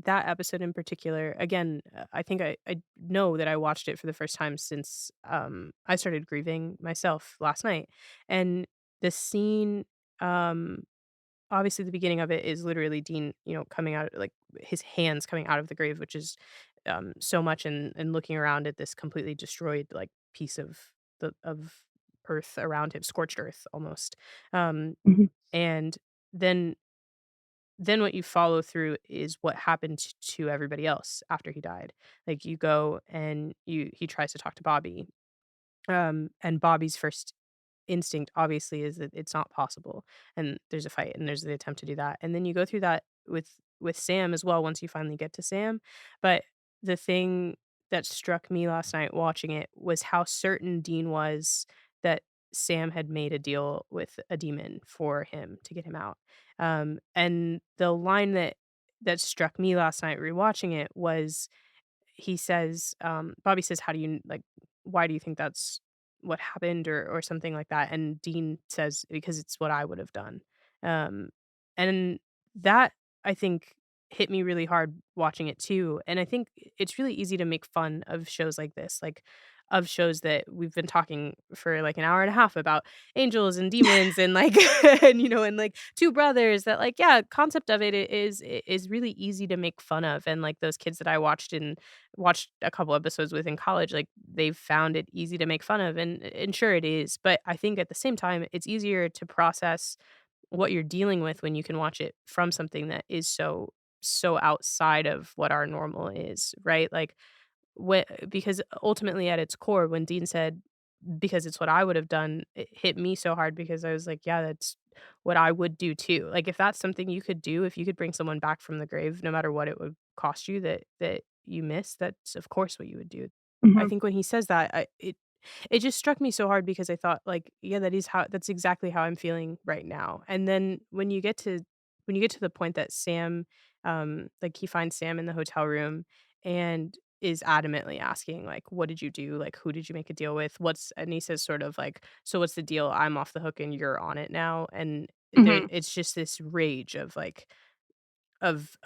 that episode in particular, again, I think I know that I watched it for the first time since, I started grieving myself last night, and the scene, um obviously the beginning of it is literally Dean, coming out, like, his hands coming out of the grave, which is, so much, and looking around at this completely destroyed, like, piece of earth around him, scorched earth almost, um, Mhm, and then what you follow through is what happened to everybody else after he died. Like, you go and he tries to talk to Bobby, and Bobby's first instinct obviously is that it's not possible, and there's a fight and there's the attempt to do that, and then you go through that with Sam as well once you finally get to Sam. But the thing that struck me last night watching it was how certain Dean was that Sam had made a deal with a demon for him to get him out. And the line that struck me last night rewatching it was, he says, Bobby says, "How do you like? Why do you think that's what happened?" or something like that. And Dean says, "Because it's what I would have done." Um, and that, I think, hit me really hard watching it too. And I think it's really easy to make fun of shows like this, like of shows that we've been talking for like an hour and a half about angels and demons and like and like two brothers, that like, yeah, concept of it is really easy to make fun of. And like those kids that I watched a couple episodes with in college, like they've found it easy to make fun of, and sure it is, but I think at the same time it's easier to process what you're dealing with when you can watch it from something that is so outside of what our normal is, right? Like, because ultimately at its core, when Dean said, "Because it's what I would have done," it hit me so hard because I was like, "Yeah, that's what I would do too." Like, if that's something you could do, if you could bring someone back from the grave, no matter what it would cost you, that you miss, that's of course what you would do. I mhm, think when he says that, it just struck me so hard because I thought like, yeah, that's exactly how I'm feeling right now. And then when you get to the point that Sam, like he finds Sam in the hotel room and is adamantly asking like, "What did you do? Like, who did you make a deal with? What's," and he says sort of like, "So what's the deal? I'm off the hook and you're on it now." And mhm, it's just this rage of like, of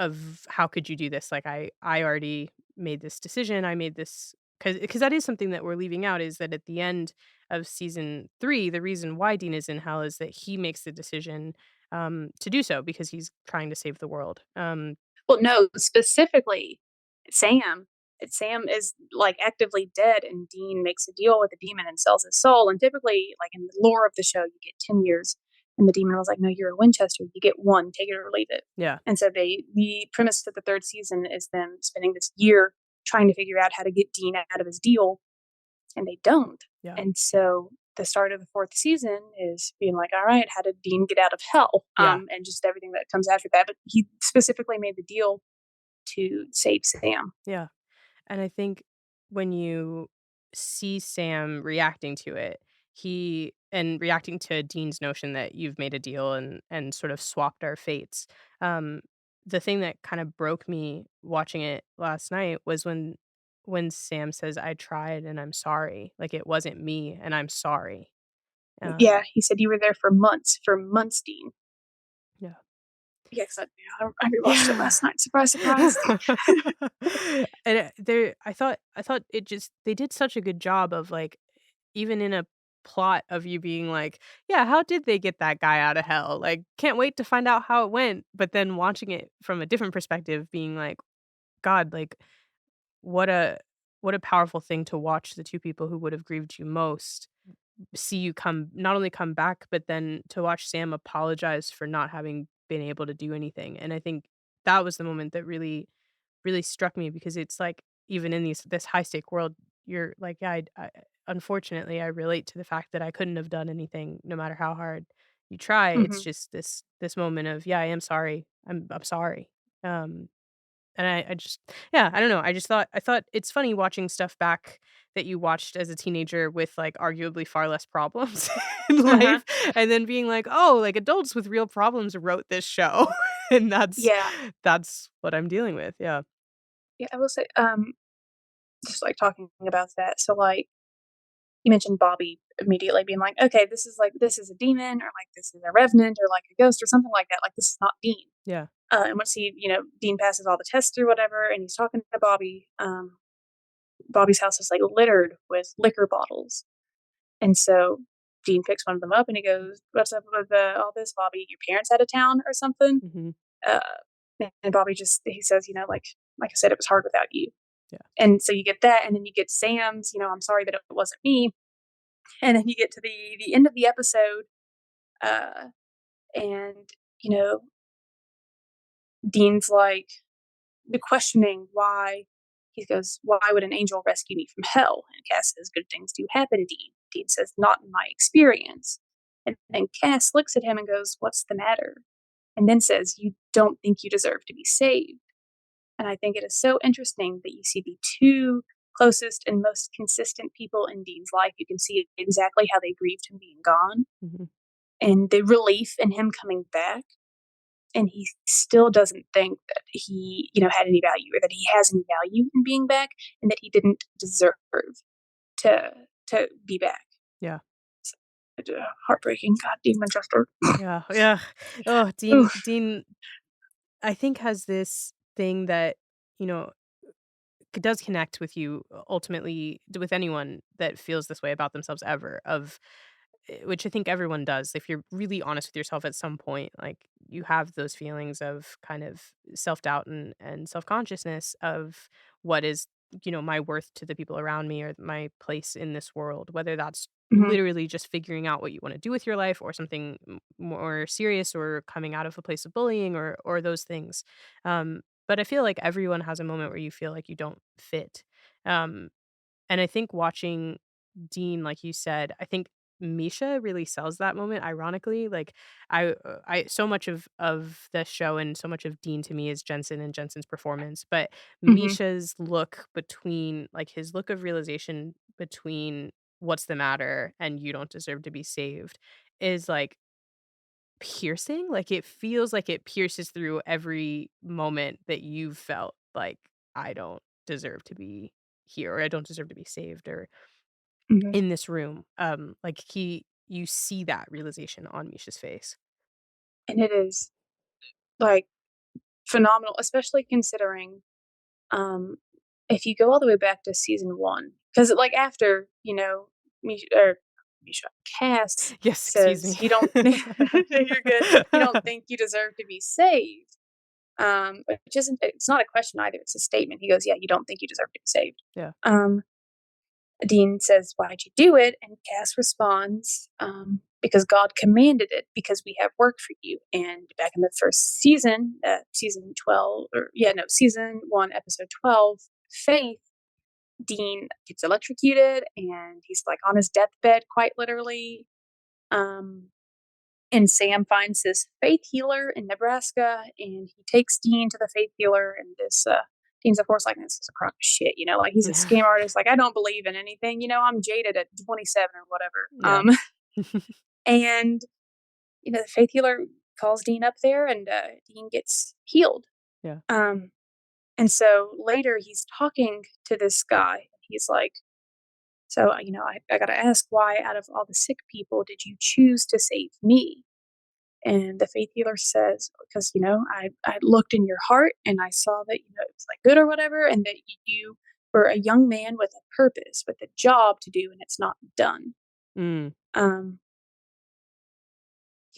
how could you do this? Like, I already made this decision. I made this, because that is something that we're leaving out, is that at the end of season 3, the reason why Dean is in hell is that he makes the decision to do so because he's trying to save the world. Well, no, specifically, Sam. Sam is, like, actively dead, and Dean makes a deal with the demon and sells his soul, and typically, like, in the lore of the show, you get 10 years, and the demon was like, "No, you're a Winchester, you get 1, take it or leave it." Yeah. And so the premise of the 3rd season is them spending this year trying to figure out how to get Dean out of his deal, and they don't. Yeah. And so the start of the 4th season is being like, "All right, how did Dean get out of hell?" Yeah. And just everything that comes after that, but he specifically made the deal to save Sam. Yeah. And I think when you see Sam reacting to it, he and reacting to Dean's notion that you've made a deal and sort of swapped our fates. Um, the thing that kind of broke me watching it last night was when Sam says, "I tried and I'm sorry. Like it wasn't me and I'm sorry." Yeah, Um, he said, "You were there for months, Dean." yeah. Yeah, 'cause I rewatched it Yeah. last night. Surprise, surprise. And, there I thought it just they did such a good job of, like, even in a plot of you being like, "Yeah, how did they get that guy out of hell? Like, can't wait to find out how it went." But then watching it from a different perspective being like, "God, like, what a what a powerful thing to watch the 2 people who would have grieved you most see you come not only come back, but then to watch Sam apologize for not having been able to do anything." And I think that was the moment that really struck me because it's like even in this high stake world, you're like, yeah, I unfortunately I relate to the fact that I couldn't have done anything no matter how hard you try. It's Mhm, just this moment of yeah, I am sorry. I'm sorry. Um and I just yeah, I don't know. I thought it's funny watching stuff back that you watched as a teenager with, like, arguably far less problems in mhm. life, and then being like, "Oh, like, adults with real problems wrote this show." And Yeah. that's what I'm dealing with, yeah. Yeah, I will say, just, like, talking about that, so, like, you mentioned Bobby immediately being like, "Okay, this is a demon," or, like, "This is a revenant," or, like, "a ghost," or something like that, like, "This is not Dean." Yeah. And once Dean passes all the tests or whatever, and he's talking to Bobby, Bobby's house is, like, littered with liquor bottles, and so Dean picks one of them up and he goes, "What's up with, all this, Bobby? Your parents out of town or something?" Mhm. Uh, and Bobby just he says, "Like I said, it was hard without you." Yeah. And so you get that, and then you get Sam's, "I'm sorry that it wasn't me." And then you get to the end of the episode, uh, and, you know, Dean's like the questioning why he goes, "Why would an angel rescue me from hell?" And Cass says, "Good things do happen, Dean." Dean says, "Not in my experience." And then Cass looks at him and goes, "What's the matter?" And then says, "You don't think you deserve to be saved." And I think it is so interesting that you see the 2 closest and most consistent people in Dean's life. You can see exactly how they grieved him being gone Mhm. and the relief in him coming back. And he still doesn't think that he, had any value or that he has any value in being back and that he didn't deserve to to be back. Yeah. Heartbreaking. God, Dean Winchester. Yeah. Yeah. Oh, Oof. Dean, I think, has this thing that, you know, does connect with you ultimately with anyone that feels this way about themselves ever of which I think everyone does. If you're really honest with yourself at some point, like you have those feelings of kind of self-doubt and self-consciousness of what is, my worth to the people around me or my place in this world, whether that's Mhm, literally just figuring out what you want to do with your life or something more serious or coming out of a place of bullying or those things. But I feel like everyone has a moment where you feel like you don't fit. Um, and I think watching Dean, like you said, I think Misha really sells that moment, ironically. Like, I so much of the show and so much of Dean to me is Jensen and Jensen's performance, but mhm, Misha's look between like, his look of realization between "What's the matter?" and "You don't deserve to be saved" is, like, piercing. Like, it feels like it pierces through every moment that you've felt like, "I don't deserve to be here," or "I don't deserve to be saved," or mhm. in this room. Like you see that realization on Misha's face. And it is, like, phenomenal, especially considering, um, if you go all the way back to season 1, because like, after, Misha Cass Yes, excuse says, me. "You don't" you're good. "You don't think you deserve to be saved." Which isn't, it's not a question either. It's a statement. He goes, yeah, you don't think you deserve to be saved. Yeah. Um, Dean says, why'd you do it? And Cass responds, because God commanded it, because we have work for you. And back in the first season, season 12, season 1, episode 12, Faith, Dean gets electrocuted and he's like on his deathbed, quite literally. Um, and Sam finds this faith healer in Nebraska, and he takes Dean to the faith healer. And this Dean's, of course, like, this is a crock of shit, like he's a scam artist. Like, I don't believe in anything, I'm jaded at 27 or whatever. Yeah. And the faith healer calls Dean up there, and Dean gets healed. Yeah. And so later he's talking to this guy, and he's like, so, I got to ask, why out of all the sick people did you choose to save me? And the faith healer says, because, I looked in your heart and I saw that, it was like good or whatever, and that you were a young man with a purpose, with a job to do, and it's not done. Mm. Um,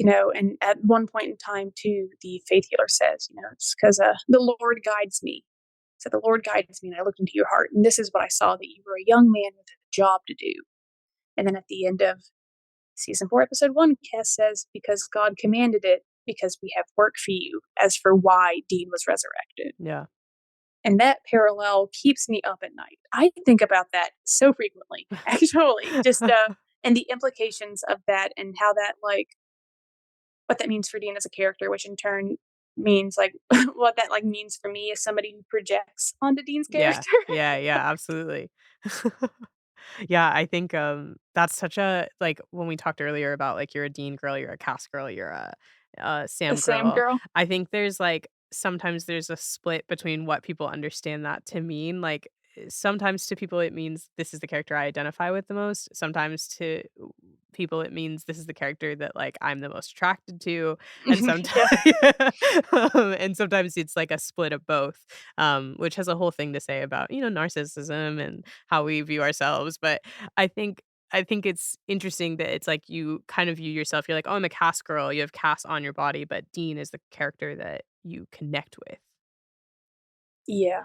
and at one point in time, too, the faith healer says, it's because the Lord guides me. So the Lord guides me, and I looked into your heart, and this is what I saw, that you were a young man with a job to do. And then at the end of season 4, episode 1, Cass says, because God commanded it, because we have work for you, as for why Dean was resurrected. Yeah. And that parallel keeps me up at night. I think about that so frequently, actually, just and the implications of that, and how that, like, what that means for Dean as a character, which in turn means, like, what that, like, means for me as somebody who projects onto Dean's Yeah. character. Yeah, absolutely. Yeah, I think, that's such a like, when we talked earlier about, like, you're a Dean girl, you're a Cass girl, you're a The Sam Sam girl, girl. I think there's, like, sometimes there's a split between what people understand that to mean, like, sometimes to people it means this is the character I identify with the most, sometimes to people it means this is the character that, like, I'm the most attracted to, and Yeah. sometimes and sometimes it's, like, a split of both, which has a whole thing to say about, narcissism and how we view ourselves, but I think I think it's interesting that it's like you kind of view yourself, you're like, "Oh, I'm a Cass girl," you have Cass on your body, but Dean is the character that you connect with. Yeah.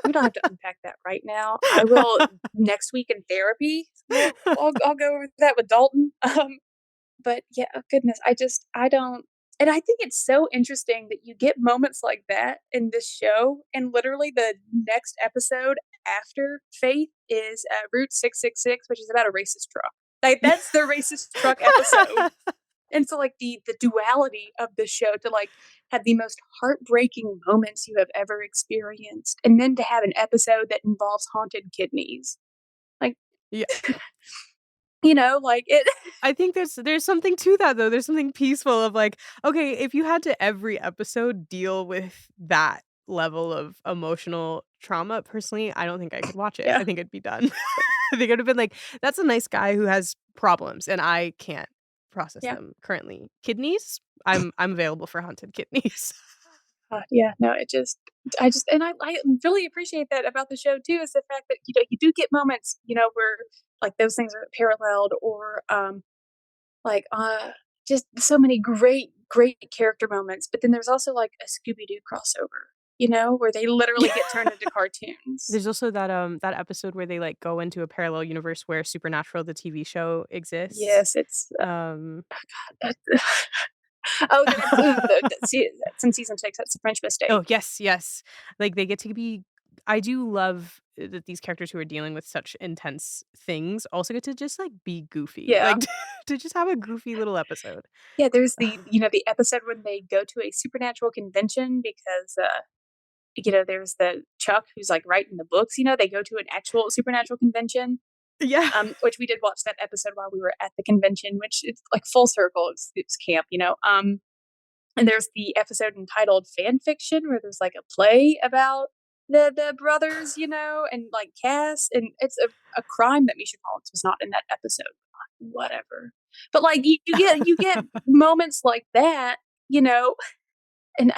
We don't have to unpack that right now. I will next week in therapy. I'll go over that with Dalton. But yeah, oh goodness, I don't, and I think it's so interesting that you get moments like that in this show, and literally the next episode after Faith is Route 666, which is about a racist truck. Like, that's the racist truck episode. And so, like, the duality of the show, to, like, have the most heartbreaking moments you have ever experienced, and then to have an episode that involves haunted kidneys. Like, Yeah. like, it. I think there's something to that though. There's something peaceful of like, okay, if you had to every episode deal with that level of emotional trauma, personally, I don't think I could watch it. Yeah. I think I'd be done. I think I'd have been like, that's a nice guy who has problems and I can't process Yeah. them currently. Kidneys, I'm available for haunted kidneys. Yeah, no, and I really appreciate that about the show too, is the fact that, you do get moments, where, like, those things are paralleled, or, like, just so many great character moments, but then there's also, like, a Scooby-Doo crossover, where they literally get turned into cartoons. There's also that episode where they like go into a parallel universe where Supernatural, the TV show, exists. Yes, it's, Um uh, oh, that's in season 6, that's the French Oh, Mistake. yes, yes. Like, they get to be I do love that these characters who are dealing with such intense things also get to just, like, be goofy, Yeah. like, to just have a goofy little episode. Yeah, there's the episode when they go to a supernatural convention because, there's the Chuck who's, like, writing the books, they go to an actual supernatural convention, Yeah. which we did watch that episode while we were at the convention, which it's, like, full circle, it's camp. And there's the episode entitled Fan Fiction, where there's, like, a play about the brothers, and, like, Cass, and it's a crime that Misha Collins was not in that episode. Whatever. But, like, you get moments like that, you know, and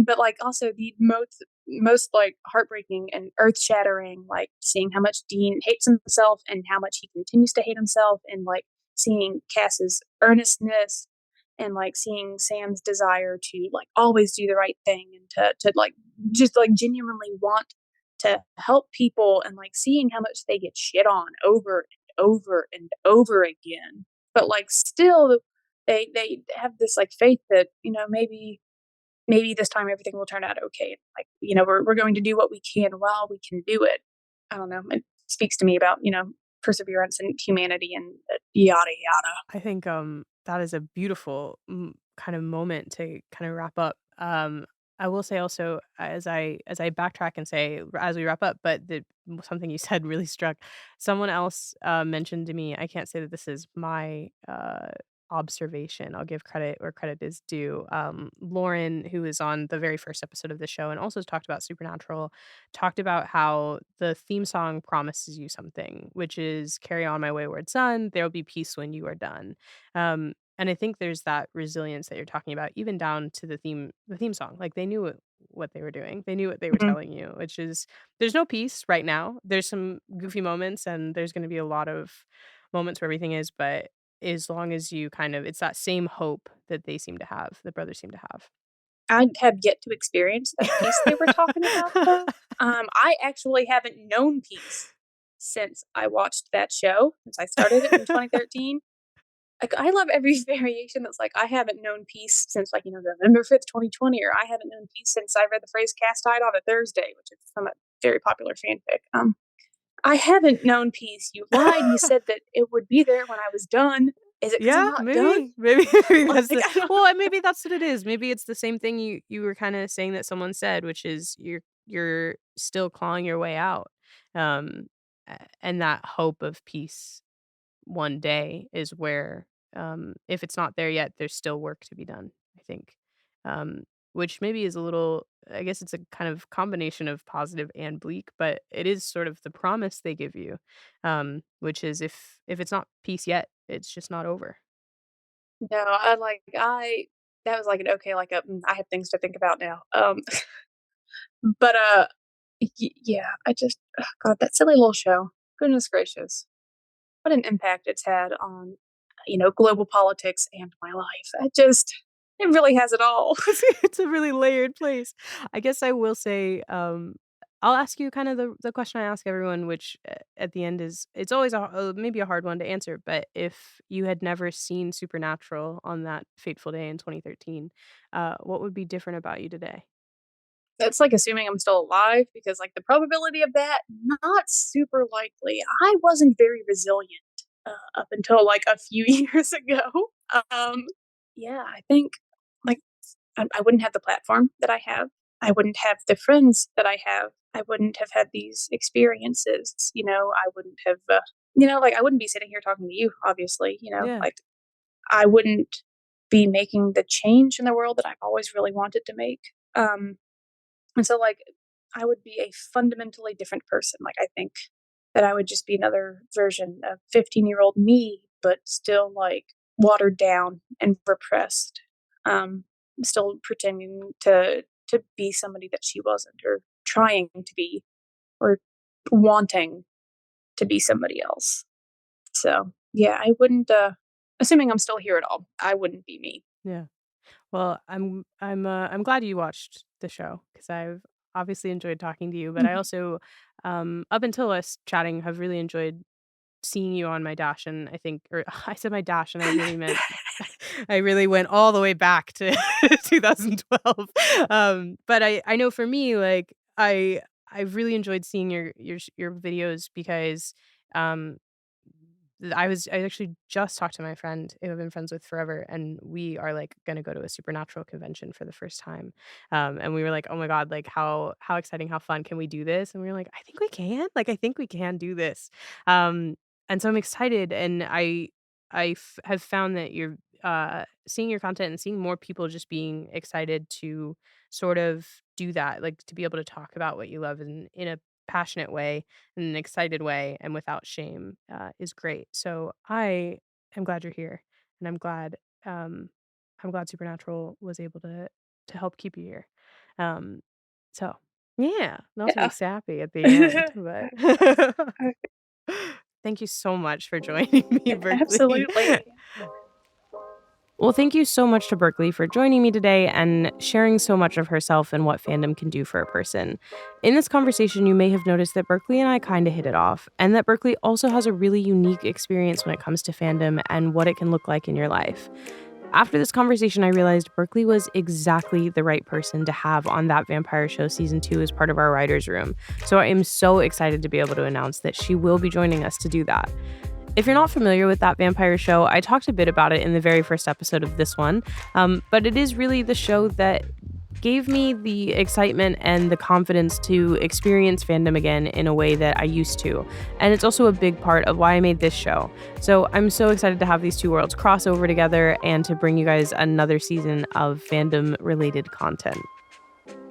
but, like, also the most, like, heartbreaking and earth-shattering, like, seeing how much Dean hates himself and how much he continues to hate himself, and, like, seeing Cass's earnestness, and like seeing Sam's desire to like always do the right thing and to like just like genuinely want to help people, and like seeing how much they get shit on over and over and over again, but like still they have this like faith that, you know, maybe this time everything will turn out okay. Like, you know, we're going to do what we can while we can do it. I don't know. It speaks to me about, you know, perseverance and humanity and yada yada. I think, that is a beautiful, kind of moment to kind of wrap up. I will say also, as I backtrack and say as we wrap up, but something you said really struck. Someone else, mentioned to me, I can't say that this is my, observation. I'll give credit where credit is due. Lauren, who is on the very first episode of the show and also talked about Supernatural, talked about how the theme song promises you something, which is "Carry on, my wayward son. There will be peace when you are done." And I think there's that resilience that you're talking about, even down to the theme song. Like they knew what they were doing. They knew what they were Mhm. telling you, which is there's no peace right now. There's some goofy moments, and there's going to be a lot of moments where everything is, but as long as you kind of, it's that same hope that they seem to have, the brothers seem to have. I have yet to experience that peace they were talking about, though. I actually haven't known peace since I watched that show, since I started it in 2013. Like, I love every variation that's like, "I haven't known peace since, like, you know, November 5th, 2020," or "I haven't known peace since I read the phrase cast iron on a Thursday," which is from a very popular fanfic. I haven't known peace. You lied. You said that it would be there when I was done. Is it because 'cause I'm Yeah, not done? maybe maybe Like, that's the I don't. well, and maybe that's what it is. Maybe it's the same thing you were kinda saying that someone said, which is you're still clawing your way out, and that hope of peace one day is where, if it's not there yet, there's still work to be done, I think. Which maybe is a little, I guess it's a kind of combination of positive and bleak, but it is sort of the promise they give you, which is if it's not peace yet, it's just not over. No, I that was like an okay, like a, I have things to think about now. But, yeah, I just God, that silly little show. Goodness gracious. What an impact it's had on, you know, global politics and my life. It really has it all. It's a really layered place. I guess I will say, I'll ask you kind of the question I ask everyone, which at the end is it's always maybe a hard one to answer. But if you had never seen Supernatural on that fateful day in 2013, what would be different about you today? It's like assuming I'm still alive because, like, the probability of that, not super likely. I wasn't very resilient, up until, like, a few years ago. Um, yeah, I think, like, I wouldn't have the platform that I have. I wouldn't have the friends that I have. I wouldn't have had these experiences, you know, I wouldn't have, you know, like, I wouldn't be sitting here talking to you, obviously, you know, Yeah, like, I wouldn't be making the change in the world that I've always really wanted to make. Um, and so, like, I would be a fundamentally different person. Like, I think that I would just be another version of 15-year-old me, but still, like, watered down and repressed. Um, Still pretending to be somebody that she wasn't, or trying to be, or wanting to be somebody else. So, yeah, I wouldn't, assuming I'm still here at all, I wouldn't be me. yeah. Well, I'm glad you watched the show because I've obviously enjoyed talking to you, but I Mhm. also, up until us chatting, have really enjoyed seeing you on my dash, and I think, or I said my dash, and I really meant I really went all the way back to 2012. But I know for me, like, I've really enjoyed seeing your videos because, um, I actually just talked to my friend who I've been friends with forever, and we are, like, gonna go to a Supernatural convention for the first time. And we were like, "Oh my god, like, how exciting, how fun, can we do this?" And we were like, "I think we can, like, I think we can do this." Um, and so I'm excited, and have found that you're, seeing your content and seeing more people just being excited to sort of do that, like, to be able to talk about what you love in a passionate way, in an excited way, and without shame, is great. So I am glad you're here, and um, I'm glad Supernatural was able to help keep you here. Um, so yeah, not to be Yeah. sappy at the end, but thank you so much for joining me, Berkeley. Absolutely. Well, thank you so much to Berklie for joining me today and sharing so much of herself and what fandom can do for a person. In this conversation, you may have noticed that Berklie and I kind of hit it off, and that Berklie also has a really unique experience when it comes to fandom and what it can look like in your life. After this conversation, I realized Berklie was exactly the right person to have on That Vampire Show Season 2 as part of our writer's room. So I am so excited to be able to announce that she will be joining us to do that. If you're not familiar with That Vampire Show, I talked a bit about it in the very first episode of this one, but it is really the show that gave me the excitement and the confidence to experience fandom again in a way that I used to. And it's also a big part of why I made this show. So I'm so excited to have these two worlds cross over together and to bring you guys another season of fandom-related content.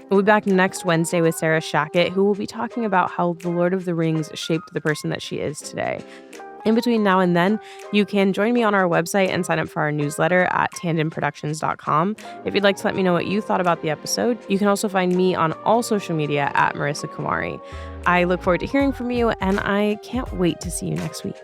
We'll be back next Wednesday with Sarah Shachat, who will be talking about how The Lord of the Rings shaped the person that she is today. In between now and then, you can join me on our website and sign up for our newsletter at tandonproductions.com. If you'd like to let me know what you thought about the episode, you can also find me on all social media at Marissa Kumari. I look forward to hearing from you, and I can't wait to see you next week.